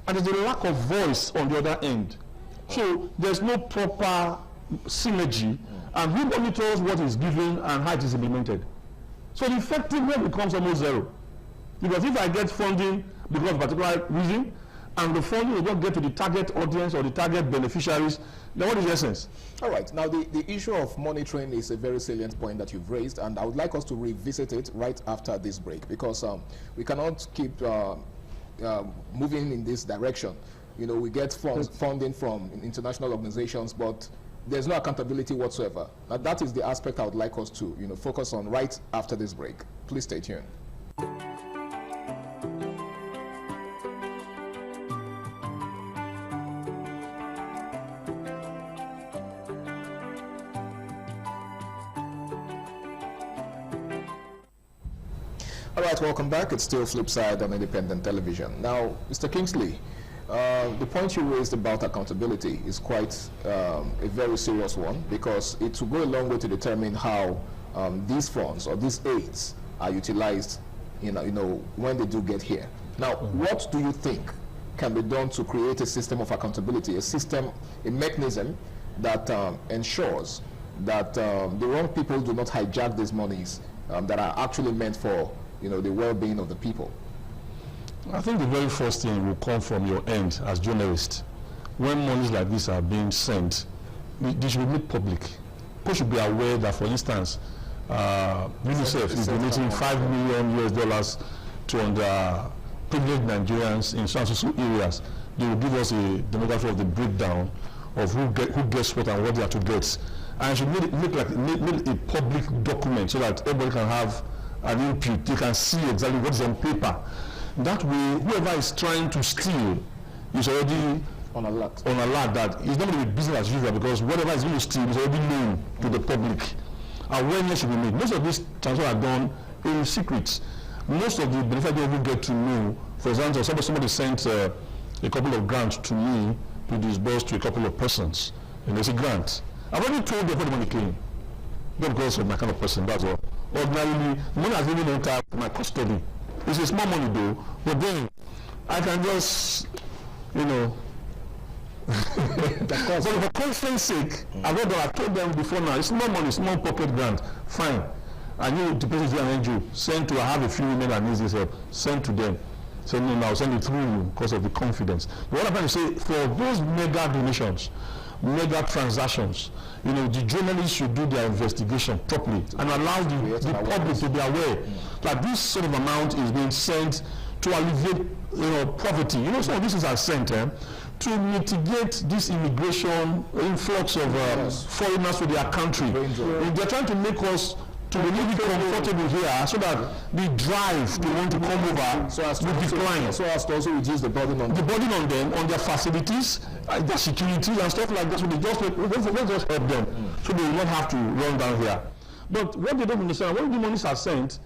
and there's a lack of voice on the other end. So there's no proper synergy, and who monitors what is given and how it is implemented. So the effectiveness becomes almost zero. Because if I get funding because of a particular reason, and the funding will not get to the target audience or the target beneficiaries, then what is the essence?
All right. Now, the issue of monitoring is a very salient point that you've raised, and I would like us to revisit it right after this break, because we cannot keep moving in this direction. You know, we get funding from international organizations, but there's no accountability whatsoever. Now, that is the aspect I would like us to, focus on right after this break. Please stay tuned. All right, welcome back. It's still Flipside on Independent Television. Now, Mr. Kingsley, the point you raised about accountability is quite a very serious one, because it will go a long way to determine how these funds or these aids are utilized, when they do get here. Now, what do you think can be done to create a system of accountability, a mechanism that ensures that the wrong people do not hijack these monies that are actually meant for the well-being of the people?
I think the very first thing will come from your end as journalists. When monies like this are being sent, they should be made public. People should be aware that, for instance, UNICEF is donating $5 million to underprivileged Nigerians in some areas. They will give us a demography of the breakdown of who gets what and what they are to get. And it should make a public document so that everybody can have an input. They can see exactly what is on paper. That way, whoever is trying to steal is already on alert that it's not going to be business as usual, because whatever is going to steal is already known to the public. Awareness should be made. Most of these transfers are done in secret. Most of the beneficiaries will get to know. For example, somebody sent a couple of grants to me to disburse to a couple of persons, and there's a grant. I've already told them where the money came. Not because of my kind of person, that's all. Ordinarily, money has even entered my custody. It's a small money though, but then I can just, but for conscience sake, I told them before now, it's small money, small pocket grant, fine. I knew the person is an NGO, send to, I have a few women that needs this help, send to them. So no, I'll send it through you because of the confidence. But what I'm trying to say, for those mega donations, mega transactions, the journalists should do their investigation properly and allow the public to be aware that this sort of amount is being sent to alleviate poverty. Some of these things are sent to mitigate this immigration influx of foreigners to their country. They're trying to make us to be a little bit comfortable here, so that the drive to want to come over will decline.
So as to also reduce the burden on
them, on their facilities, their securities and stuff like that. So let's just help them, so they will not have to run down here. But what they don't understand, when the monies are sent,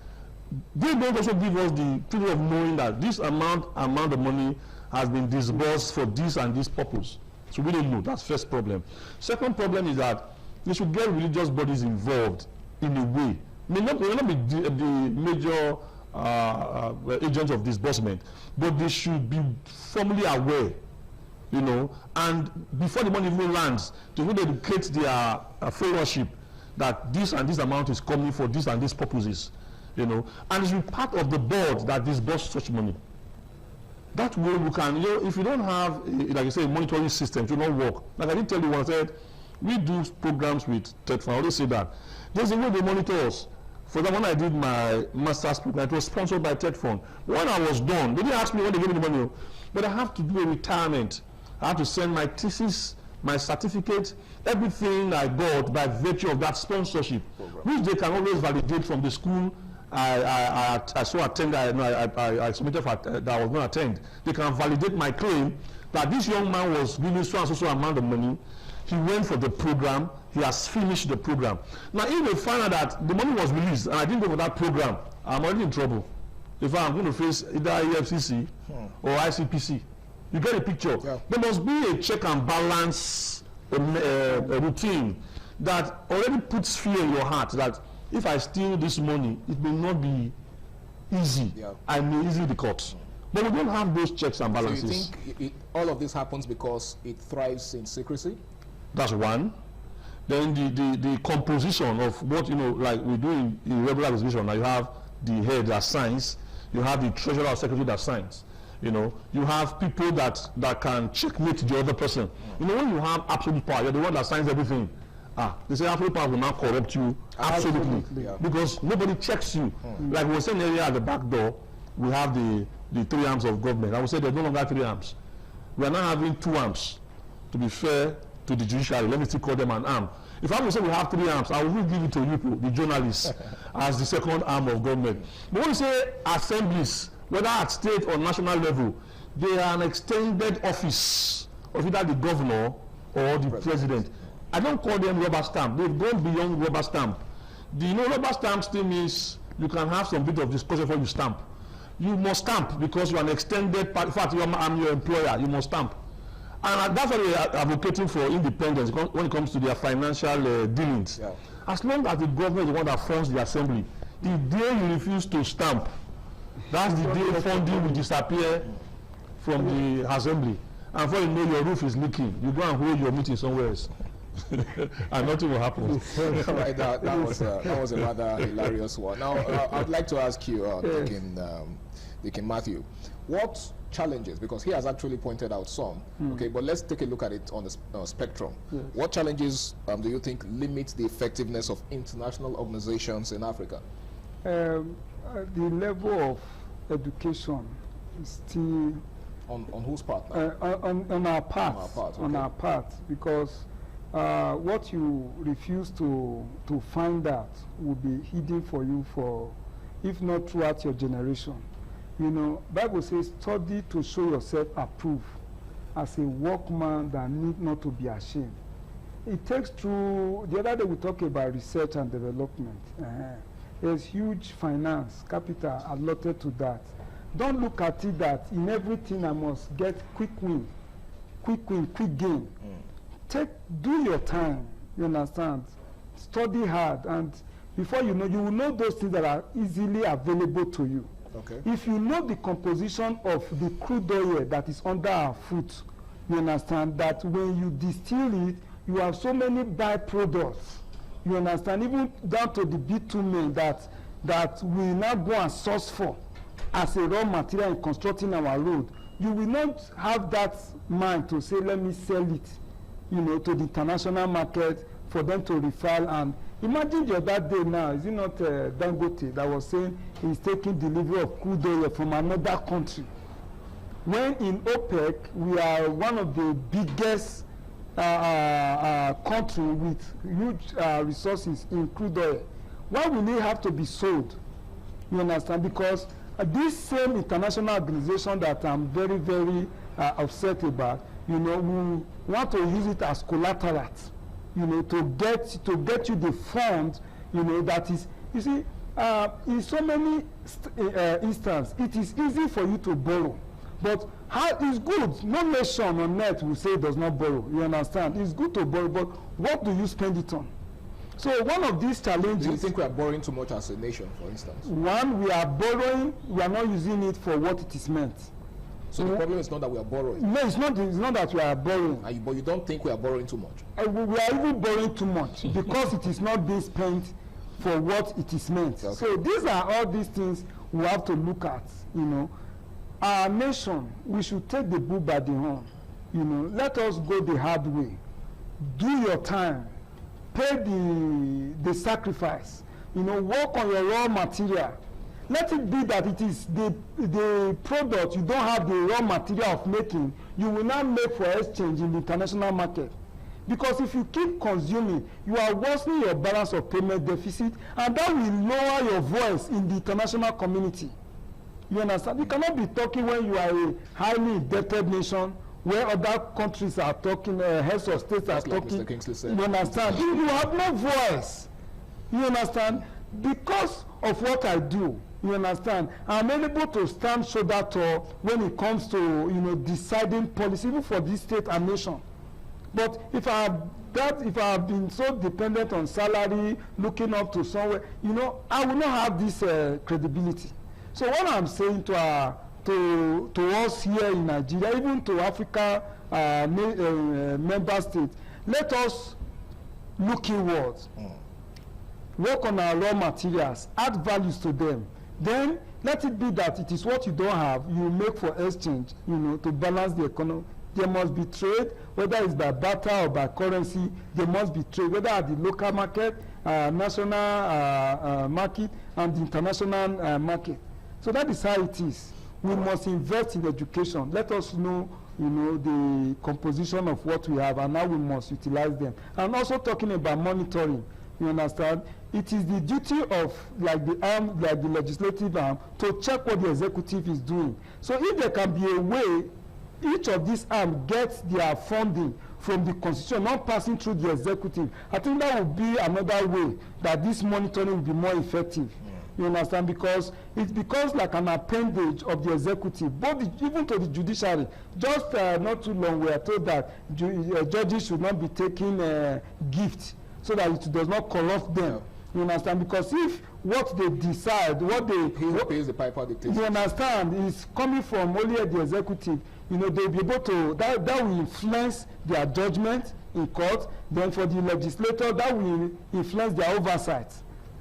they don't also give us the feeling of knowing that this amount of money has been disbursed for this and this purpose. So we don't know. That's first problem. Second problem is that they should get religious bodies involved in a way. May not be the major agents of disbursement, but they should be formally aware, and before the money even lands, they will educate their followership that this and this amount is coming for this and these purposes, and it should be part of the board that disburses such money. That way we can, if you don't have, like you say, a monitoring system, it will not work. Like I did tell you once, I said, we do programs with TEDFund. I always say that. There's a way they monitor us. For example, when I did my master's program, it was sponsored by TEDFund. When I was done, they didn't ask me when they gave me the money, but I have to do a retirement. I have to send my thesis, my certificate, everything I got by virtue of that sponsorship, which they can always validate from the school I submitted for, that I was going to attend. They can validate my claim that this young man was given so and so amount of money. He went for the program. He has finished the program. Now, if they find out that the money was released and I didn't go for that program, I'm already in trouble. If I'm going to face either EFCC or ICPC, you get a picture. Yeah. There must be a check and balance routine that already puts fear in your heart that if I steal this money, it may not be easy. Yeah. I may easily be caught. But we don't have those checks and balances.
So you think all of this happens because it thrives in secrecy?
That's one. Then the composition of what, like we do in regular administration. Now you have the head that signs, you have the treasurer or secretary that signs. You have people that can checkmate the other person. When you have absolute power, you're the one that signs everything. They say absolute power will now corrupt you absolutely. Yeah. Because nobody checks you. Like we were saying earlier at the back door, we have the 3 arms of government. I would say there's no longer 3 arms. We are now having 2 arms. To be fair to the judiciary, let me still call them an arm. If I would say we have 3 arms, I will give it to you, the journalists, as the second arm of government. But when you say assemblies, whether at state or national level, they are an extended office of either the governor or the president. I don't call them rubber stamp. They've gone beyond rubber stamp. Rubber stamp still means you can have some bit of discussion before you stamp. You must stamp because you are an extended part. In fact, I'm your employer. You must stamp. And that's why we are advocating for independence when it comes to their financial dealings. Yeah. As long as the government is the one that funds the assembly, the day you refuse to stamp, that's the day funding will disappear from the assembly. And before you know, your roof is leaking. You go and hold your meeting somewhere else. And nothing will happen.
Right, that was a rather hilarious one. Now, I'd like to ask you, Deacon Matthew, what challenges, because he has actually pointed out some, okay, but let's take a look at it on the spectrum. Yes. What challenges do you think limit the effectiveness of international organizations in Africa?
The level of education is still
on whose part now?
On our part.
Okay.
On our part, because what you refuse to find out will be hidden for you for, if not throughout your generation. Bible says, study to show yourself approved as a workman that need not to be ashamed. It takes through, the other day we talked about research and development. There's huge finance, capital allotted to that. Don't look at it that in everything I must get quick win, quick gain. Do your time, you understand? Study hard, and before you will know those things that are easily available to you. Okay. If you know the composition of the crude oil that is under our foot, you understand that when you distill it, you have so many byproducts. You understand, even down to the bitumen that we now go and source for as a raw material in constructing our road. You will not have that mind to say, let me sell it, to the international market for them to refile. And imagine the other day now, is it not Dangote that was saying he's taking delivery of crude oil from another country? When in OPEC, we are one of the biggest country with huge resources in crude oil. Why will it have to be sold? You understand? Because this same international organization that I'm very, very upset about, we want to use it as collateral, to get you the fund, that is, you see, in so many instances, it is easy for you to borrow. But how is good? No nation on earth will say it does not borrow. You understand? It's good to borrow, but what do you spend it on? So one of these challenges.
Do you think we are borrowing too much as a nation, for instance?
One, we are borrowing. We are not using it for what it is meant.
So the problem is not that we are borrowing.
No, it's not that we are borrowing.
But you don't think we are borrowing too much?
We are even borrowing too much because it is not being spent for what it is meant. Okay. So these are all these things we have to look at. Our nation, we should take the bull by the horn. Let us go the hard way. Do your time. Pay the sacrifice. Work on your raw material. let it be that it is the product you don't have the raw material of making, you will not make for exchange in the international market. Because if you keep consuming, you are worsening your balance of payment deficit, and that will lower your voice in the international community. You understand? You cannot be talking when you are a highly indebted nation, where other countries are talking, heads of states are talking.
Mr. Kingsley said.
You understand? You have no voice. You understand? Because of what I do, you understand, I'm able to stand shoulder tall when it comes to deciding policy, even for this state and nation. But if I have been so dependent on salary, looking up to somewhere, I will not have this credibility. So what I'm saying to us here in Nigeria, even to Africa member states, let us look inwards, work on our raw materials, add values to them. Then let it be that it is what you don't have, you make for exchange, to balance the economy. There must be trade, whether it's by barter or by currency. There must be trade, whether at the local market, national market, and the international market. So that is how it is. We must invest in education. Let us know, the composition of what we have, and how we must utilize them. And also talking about monitoring. You understand? It is the duty of like the legislative arm to check what the executive is doing. So if there can be a way, each of these arms gets their funding from the constitution, not passing through the executive, I think that would be another way that this monitoring will be more effective. You understand? Because it becomes like an appendage of the executive, even to the judiciary. Just not too long, we are told that judges should not be taking gifts so that it does not corrupt them. Yeah. You understand? Because if what they decide, what pays the piper dictates. You understand? Is coming from only the executive. They'll be able to, that will influence their judgment in court. Then for the legislator, that will influence their oversight.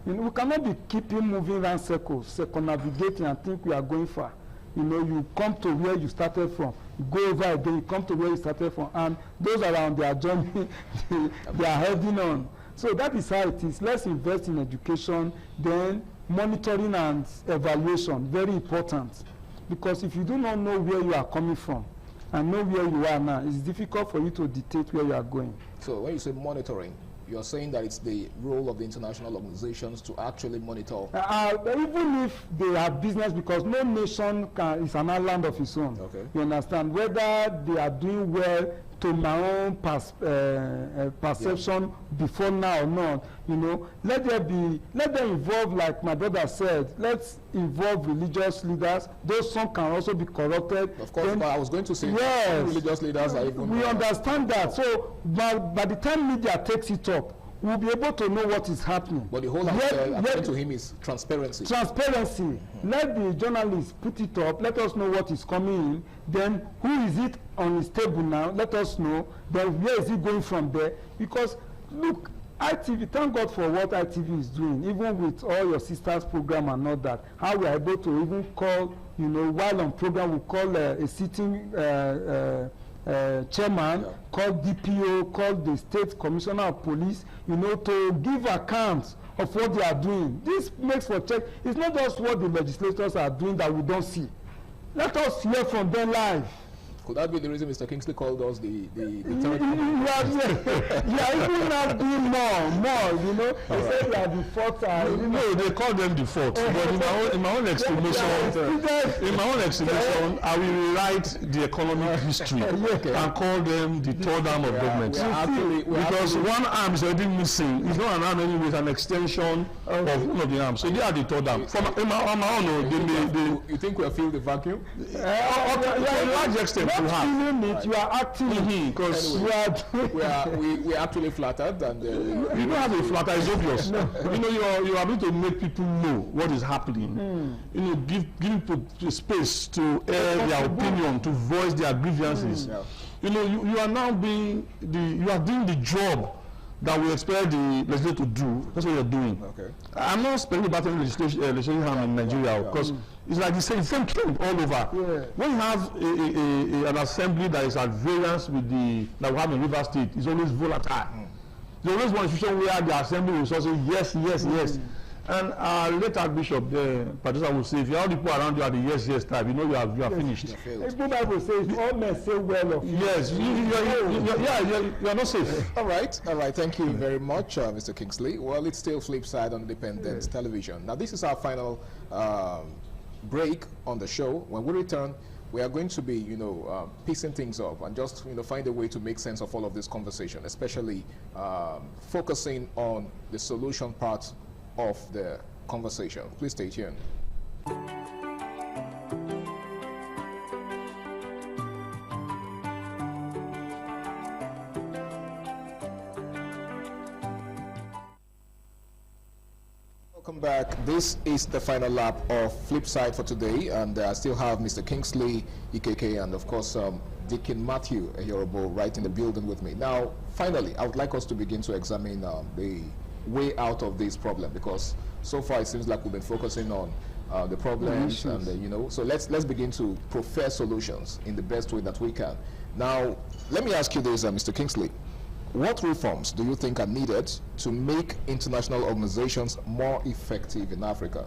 We cannot be keeping moving around circles, circumnavigating and think we are going far. You come to where you started from, you go over again, you come to where you started from, and those around their journey, they are heading on. So that is how it is. Let's invest in education, then monitoring and evaluation, very important. Because if you do not know where you are coming from and know where you are now, it's difficult for you to dictate where you are going. So when you say monitoring, you're saying that it's the role of the international organizations to actually monitor? Even if they have business, because no nation is an island of its own. Okay. You understand? Whether they are doing well to my own perception before now or not, let them involve, like my brother said, let's involve religious leaders. Those some can also be corrupted. Of course, but I was going to say, yes, religious leaders are even. We understand that. So by the time media takes it up, we'll be able to know what is happening. But the whole according to him is transparency. Transparency. Mm-hmm. Let the journalists put it up. Let us know what is coming in. Then who is it on his table now? Let us know. Then where is it going from there? Because look, ITV, thank God for what ITV is doing, even with all your sisters program and all that. How we are able to even call, while on program, we call a sitting chairman, called DPO, called the state commissioner of police, to give accounts of what they are doing. This makes for check. It's not just what the legislators are doing that we don't see. Let us hear from them live. Could that be the reason Mr. Kingsley called us the third? Yeah, even not doing more, They say we are the fourth.
No, they call them the fourth. But in my own explanation, I will rewrite the economic history and call them the third arm of government. Because one arm is already missing. It's not an arm anyway, it's an extension of one of the arms. So they are the third arm. On my own,
you think we'll fill the vacuum?
To a large extent.
You are acting
because
we are actually flattered, and
you don't have a flatter. It's obvious. You are able to make people know what is happening. Give people space to air their opinion, to voice their grievances. You are now doing the job that we expect the legislature to do. That's what you're doing. Okay. I'm not speaking about any legislation in Nigeria, because it's like the same trend all over. Yeah. When you have an assembly that is at variance with that we have in River State, it's always volatile. There's always one institution where the assembly will say yes. And our late Archbishop, Patricia, will say, if you have people around you at the yes type, you know you are finished.
The Bible says, all men say well of you.
Yes, you are not safe.
All right. Thank you very much, Mr. Kingsley. Well, it's still Flipside on Independent Television. Now, this is our final break on the show. When we return, we are going to be, piecing things up and just, find a way to make sense of all of this conversation, especially focusing on the solution part of the conversation. Please stay tuned. Welcome back. This is the final lap of Flipside for today, and I still have Mr. Kingsley Ikeke and of course Deacon Matthew Ehorobo right in the building with me. Now, finally, I would like us to begin to examine the way out of this problem, because so far it seems like we've been focusing on the problems and so let's begin to profess solutions in the best way that we can. Now, let me ask you this, Mr. Kingsley. What reforms do you think are needed to make international organizations more effective in Africa?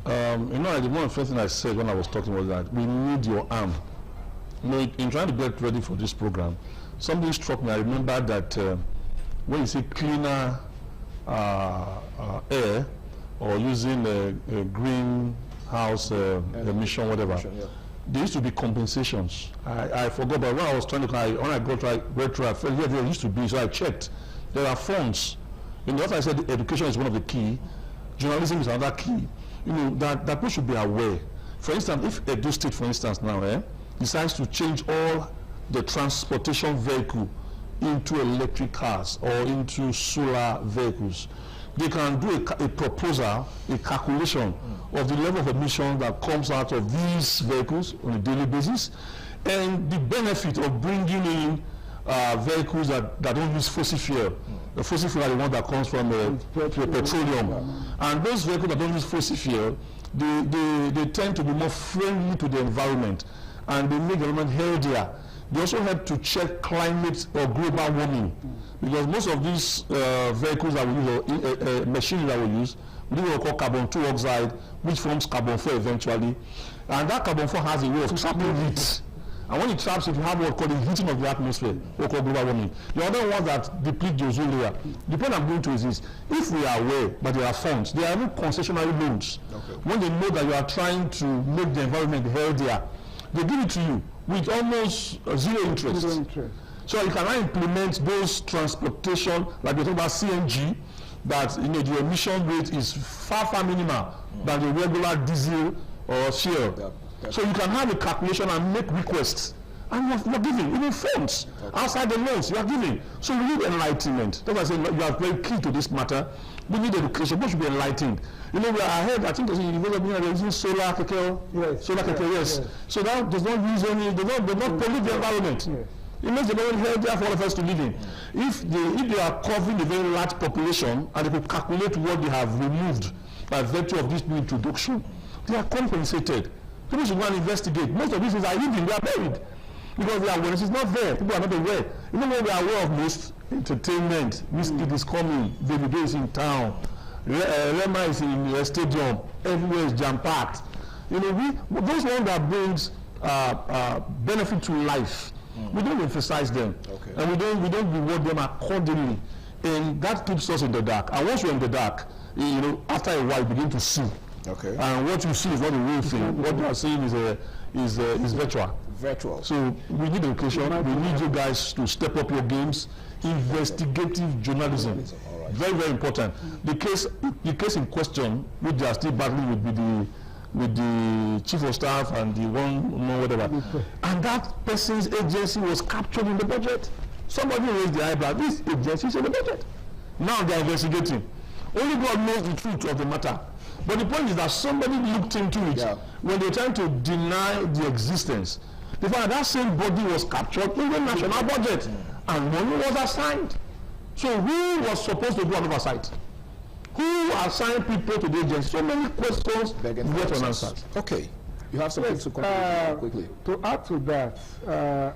The one first thing I said when I was talking was that we need your arm. In trying to get ready for this program, something struck me. I remember that when you say cleaner air or using a greenhouse emission, whatever, there used to be compensations. I forgot, but when I was trying to, when I got through, I felt there used to be, so I checked. There are funds. As I said, education is one of the key. Journalism is another key. That people should be aware. For instance, if Edo State, for instance, now decides to change all the transportation vehicle into electric cars or into solar vehicles, they can do a proposal, a calculation of the level of emission that comes out of these vehicles on a daily basis, and the benefit of bringing in vehicles that don't use fossil fuel. The fossil fuel are the one that comes from petroleum. And those vehicles that don't use fossil fuel, they tend to be more friendly to the environment, and they make the environment healthier. They also help to check climate or global warming, because most of these vehicles that we use, or machines that we use, we do what we call carbon 2 oxide, which forms carbon 4 eventually. And that carbon 4 has a way of trapping heat. And when it traps it, you have what we call the heating of the atmosphere, what we call global warming. The other ones that deplete the ozone layer. The point I'm going to is this: if we are aware, but there are funds, there are no concessionary loans. When they know that you are trying to make the environment healthier, they give it to you with almost zero interest. So you can now implement those transportation, like we talk about CNG, that the emission rate is far minimal than the regular diesel or fuel. So you can have a calculation and make requests, and you are giving, even funds outside the loans you are giving. So we need enlightenment. That's why I say you are very key to this matter. We need education. We should be enlightened. We are ahead. I think there's a university that is using solar keke. Yes. So that does not use any. Does not pollute the environment. It makes the environment healthier for all of us to live in. If they are covering a very large population and they could calculate what they have removed by virtue of this new introduction, they are compensated. People should go and investigate. Most of these things are hidden. They are buried because the awareness is not there. People are not aware. Even though we are aware of most entertainment, Wizkid is coming, Davido is in town, Rema is in the stadium, everywhere is jam-packed. Those ones that brings benefit to life, we don't emphasize them, and we don't reward them accordingly, and that keeps us in the dark. And once we're in the dark, after a while, you begin to see. And what you see is not the real thing. What you are seeing is virtual. So we need education. We need you guys to step up your games. Investigative journalism, very, very important. The case in question, which they are still battling with the chief of staff and the whatever, and that person's agency was captured in the budget. Somebody raised the eyebrow. This agency is in the budget. Now they are investigating. Only God knows the truth of the matter. But the point is that somebody looked into it when they were trying to deny the existence. They found that same body was captured in the national budget, and money was assigned. So who was supposed to do an oversight? Who assigned people to the agency? So many questions get unanswered.
Okay. You have something to conclude quickly.
To add to that,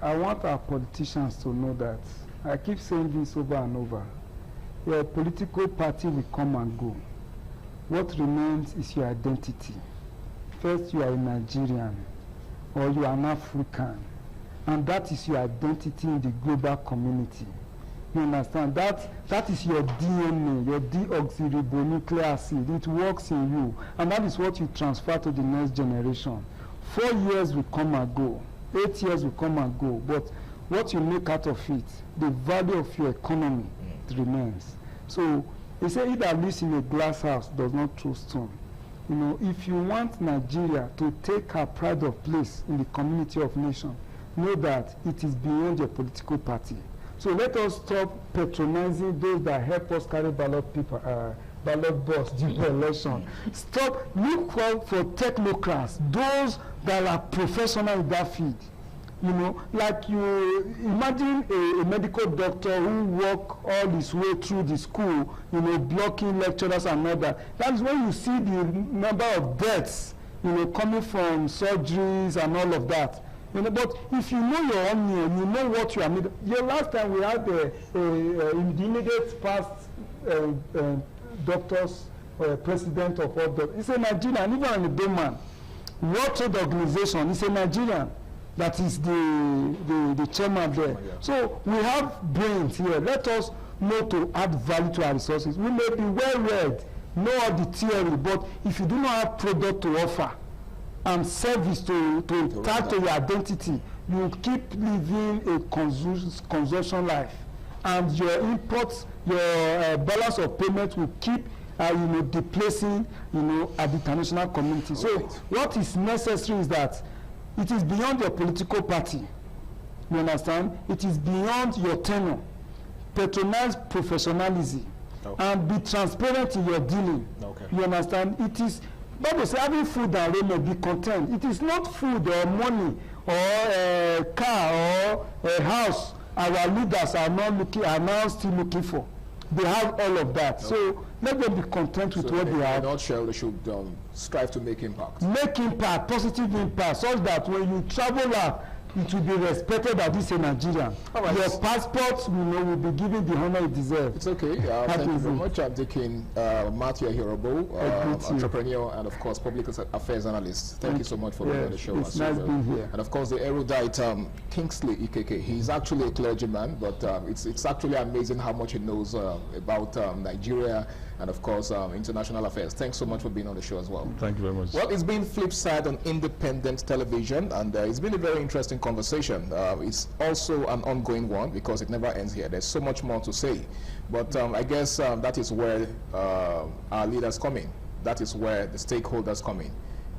I want our politicians to know that, I keep saying this over and over, your political party will come and go. what remains is your identity. First, you are a Nigerian or you are an African, and that is your identity in the global community. You understand? That is your DNA, your deoxyribonucleic acid. It works in you, and that is what you transfer to the next generation. 4 years will come and go, 8 years will come and go, but what you make out of it, the value of your economy, remains. So they say he that lives in a glass house does not throw stone. You know, if you want Nigeria to take her pride of place in the community of nations, know that it is beyond your political party. So let us stop patronizing those that help us carry ballot box during the election. Stop, look for technocrats, those that are professional in that field. You know, like you imagine a medical doctor who walk all his way through the school, you know, blocking lecturers and all that. That is when you see the number of deaths, you know, coming from surgeries and all of that. You know, but if you know your onion, you know what you are made. The last time we had in the immediate past doctors, president of all doctors, he's a Nigerian, even an Ibeman. World Trade Organization, he's a Nigerian. That is the chairman there. So we have brains here. Let us know to add value to our resources. We may be well read, know all the theory, but if you do not have product to offer and service to tag to your identity, you keep living a consumption life, and your imports, your balance of payment will keep displacing, at the international community. So what is necessary is that it is beyond your political party. You understand? It is beyond your tenure. Patronize professionalism and be transparent in your dealing. You understand? It is, Bible says, having food and raiment, be content. It is not food or money or a car or a house our leaders are now still looking for. They have all of that. So let them be content with what they have.
In a nutshell, they should strive to make impact.
Make impact, positive impact, such that when you travel out, it will be respected that this is a Nigerian. Right. Your passport, will be given the honor it deserves.
It's okay. Thank you very much. I'm taking Matthew Ahirobo, entrepreneur and, of course, public affairs analyst. Thank you so much for being on the show.
It's nice being here.
And, of course, the erudite Kingsley Ikeke. He's actually a clergyman, but it's actually amazing how much he knows about Nigeria and, of course, international affairs. Thanks so much for being on the show as well.
Thank you very much.
Well, it's been Flipside on independent television, and it's been a very interesting conversation. It's also an ongoing one because it never ends here. There's so much more to say. But I guess that is where our leaders come in. That is where the stakeholders come in.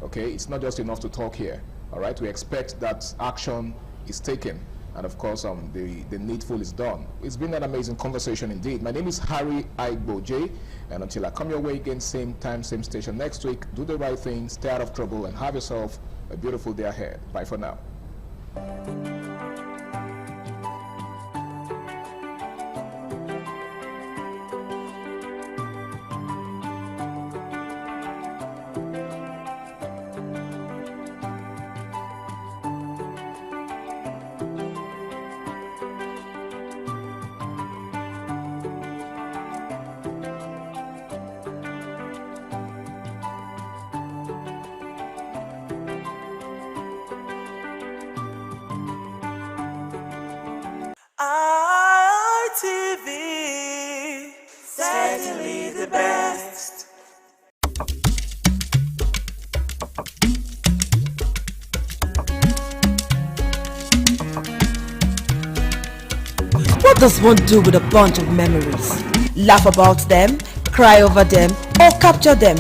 Okay? It's not just enough to talk here. All right? We expect that action is taken. And of course, the needful is done. It's been an amazing conversation indeed. My name is Harry Aigboje, and until I come your way again, same time, same station next week, do the right thing, stay out of trouble, and have yourself a beautiful day ahead. Bye for now.
ITV, certainly the best.
What does one do with a bunch of memories? Laugh about them, cry over them, or capture them?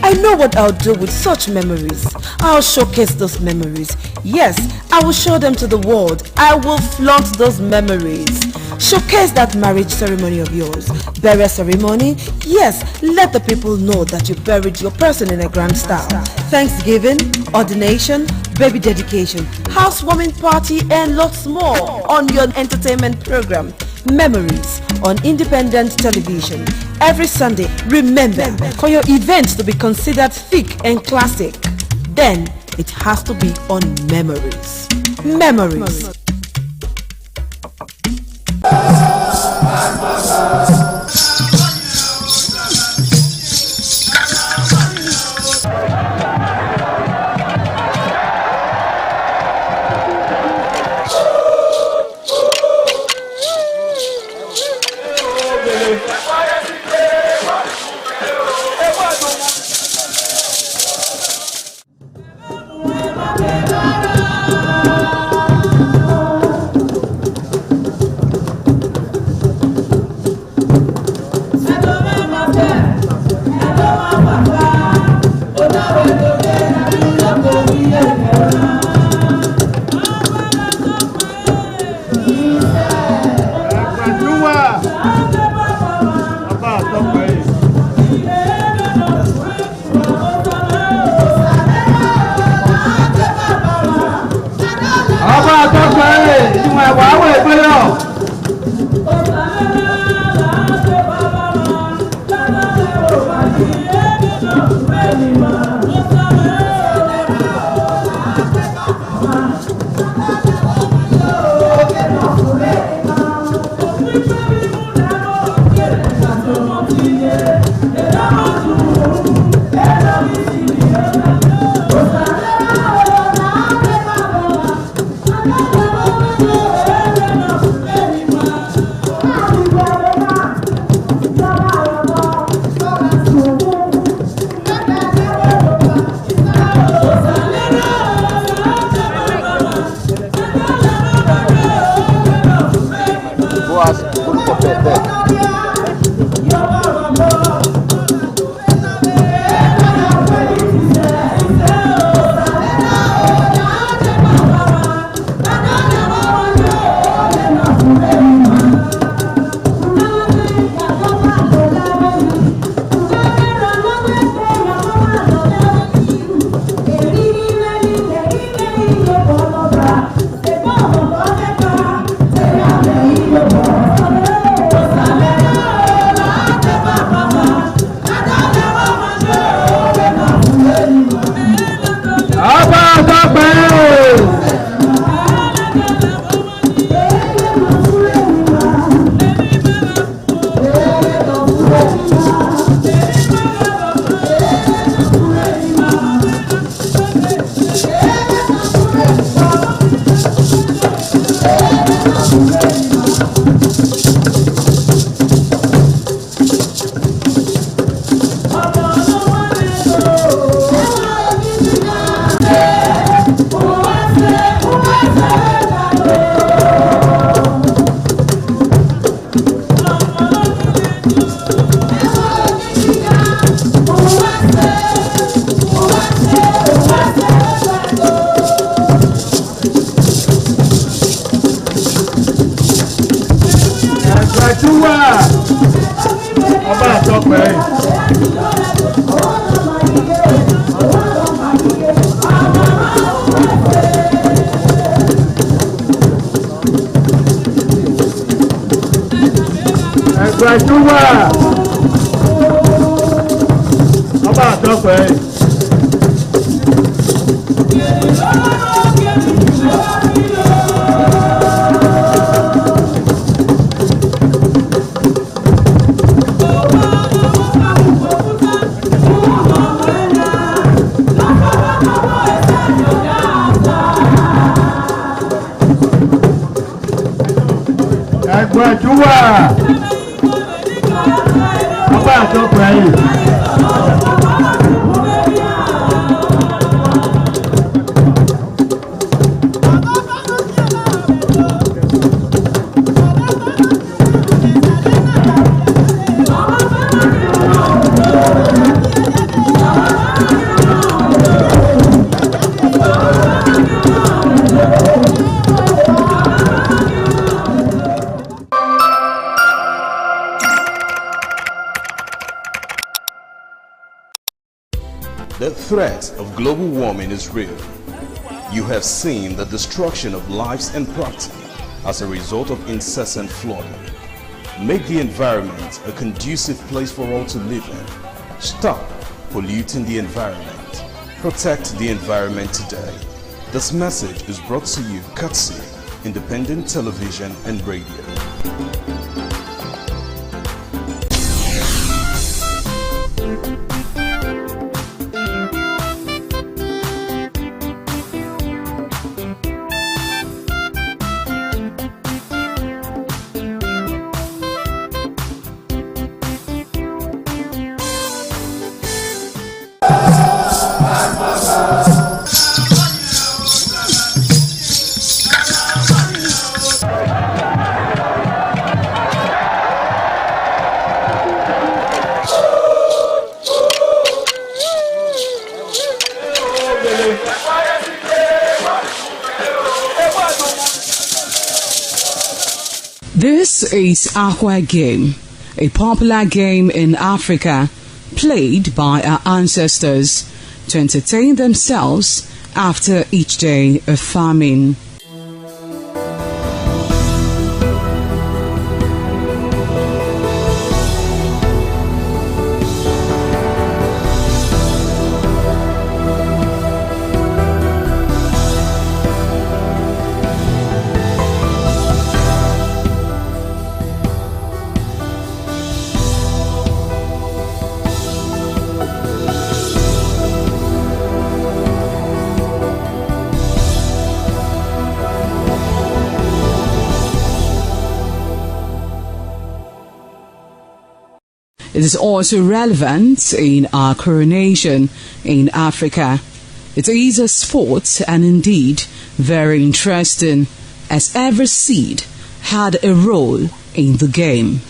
I know what I'll do with such memories. I'll showcase those memories. Yes, I will show them to the world. I will flaunt those memories. Showcase that marriage ceremony of yours. Burial ceremony? Yes, let the people know that you buried your person in a grand style. Thanksgiving, ordination, baby dedication, housewarming party, and lots more on your entertainment program. Memories on independent television every Sunday. Remember, for your events to be considered thick and classic, then it has to be on Memories. Memories.
Ẹ̀gbọ́njúwà ọba àtọ́pẹ́. Ẹ̀gbọ́njúwà ọba àtọ́pẹ́ yìí.
The threat of global warming is real. You have seen the destruction of lives and property as a result of incessant flooding. Make the environment a conducive place for all to live in. Stop polluting the environment. Protect the environment today. This message is brought to you courtesy Independent Television and Radio.
This is Aqua Game, a popular game in Africa played by our ancestors to entertain themselves after each day of farming. It is also relevant in our coronation in Africa. It is a sport and indeed very interesting, as every seed had a role in the game.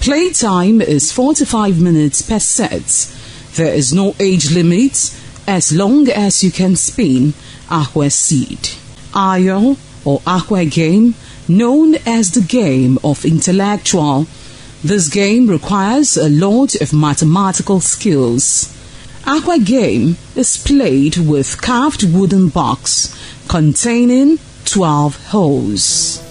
Playtime is 45 minutes per set. There is no age limit as long as you can spin Aqua Seed. Ayo or Aqua Game, known as the game of intellectual. This game requires a lot of mathematical skills. Aqua Game is played with carved wooden box containing 12 holes.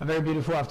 A very beautiful afternoon.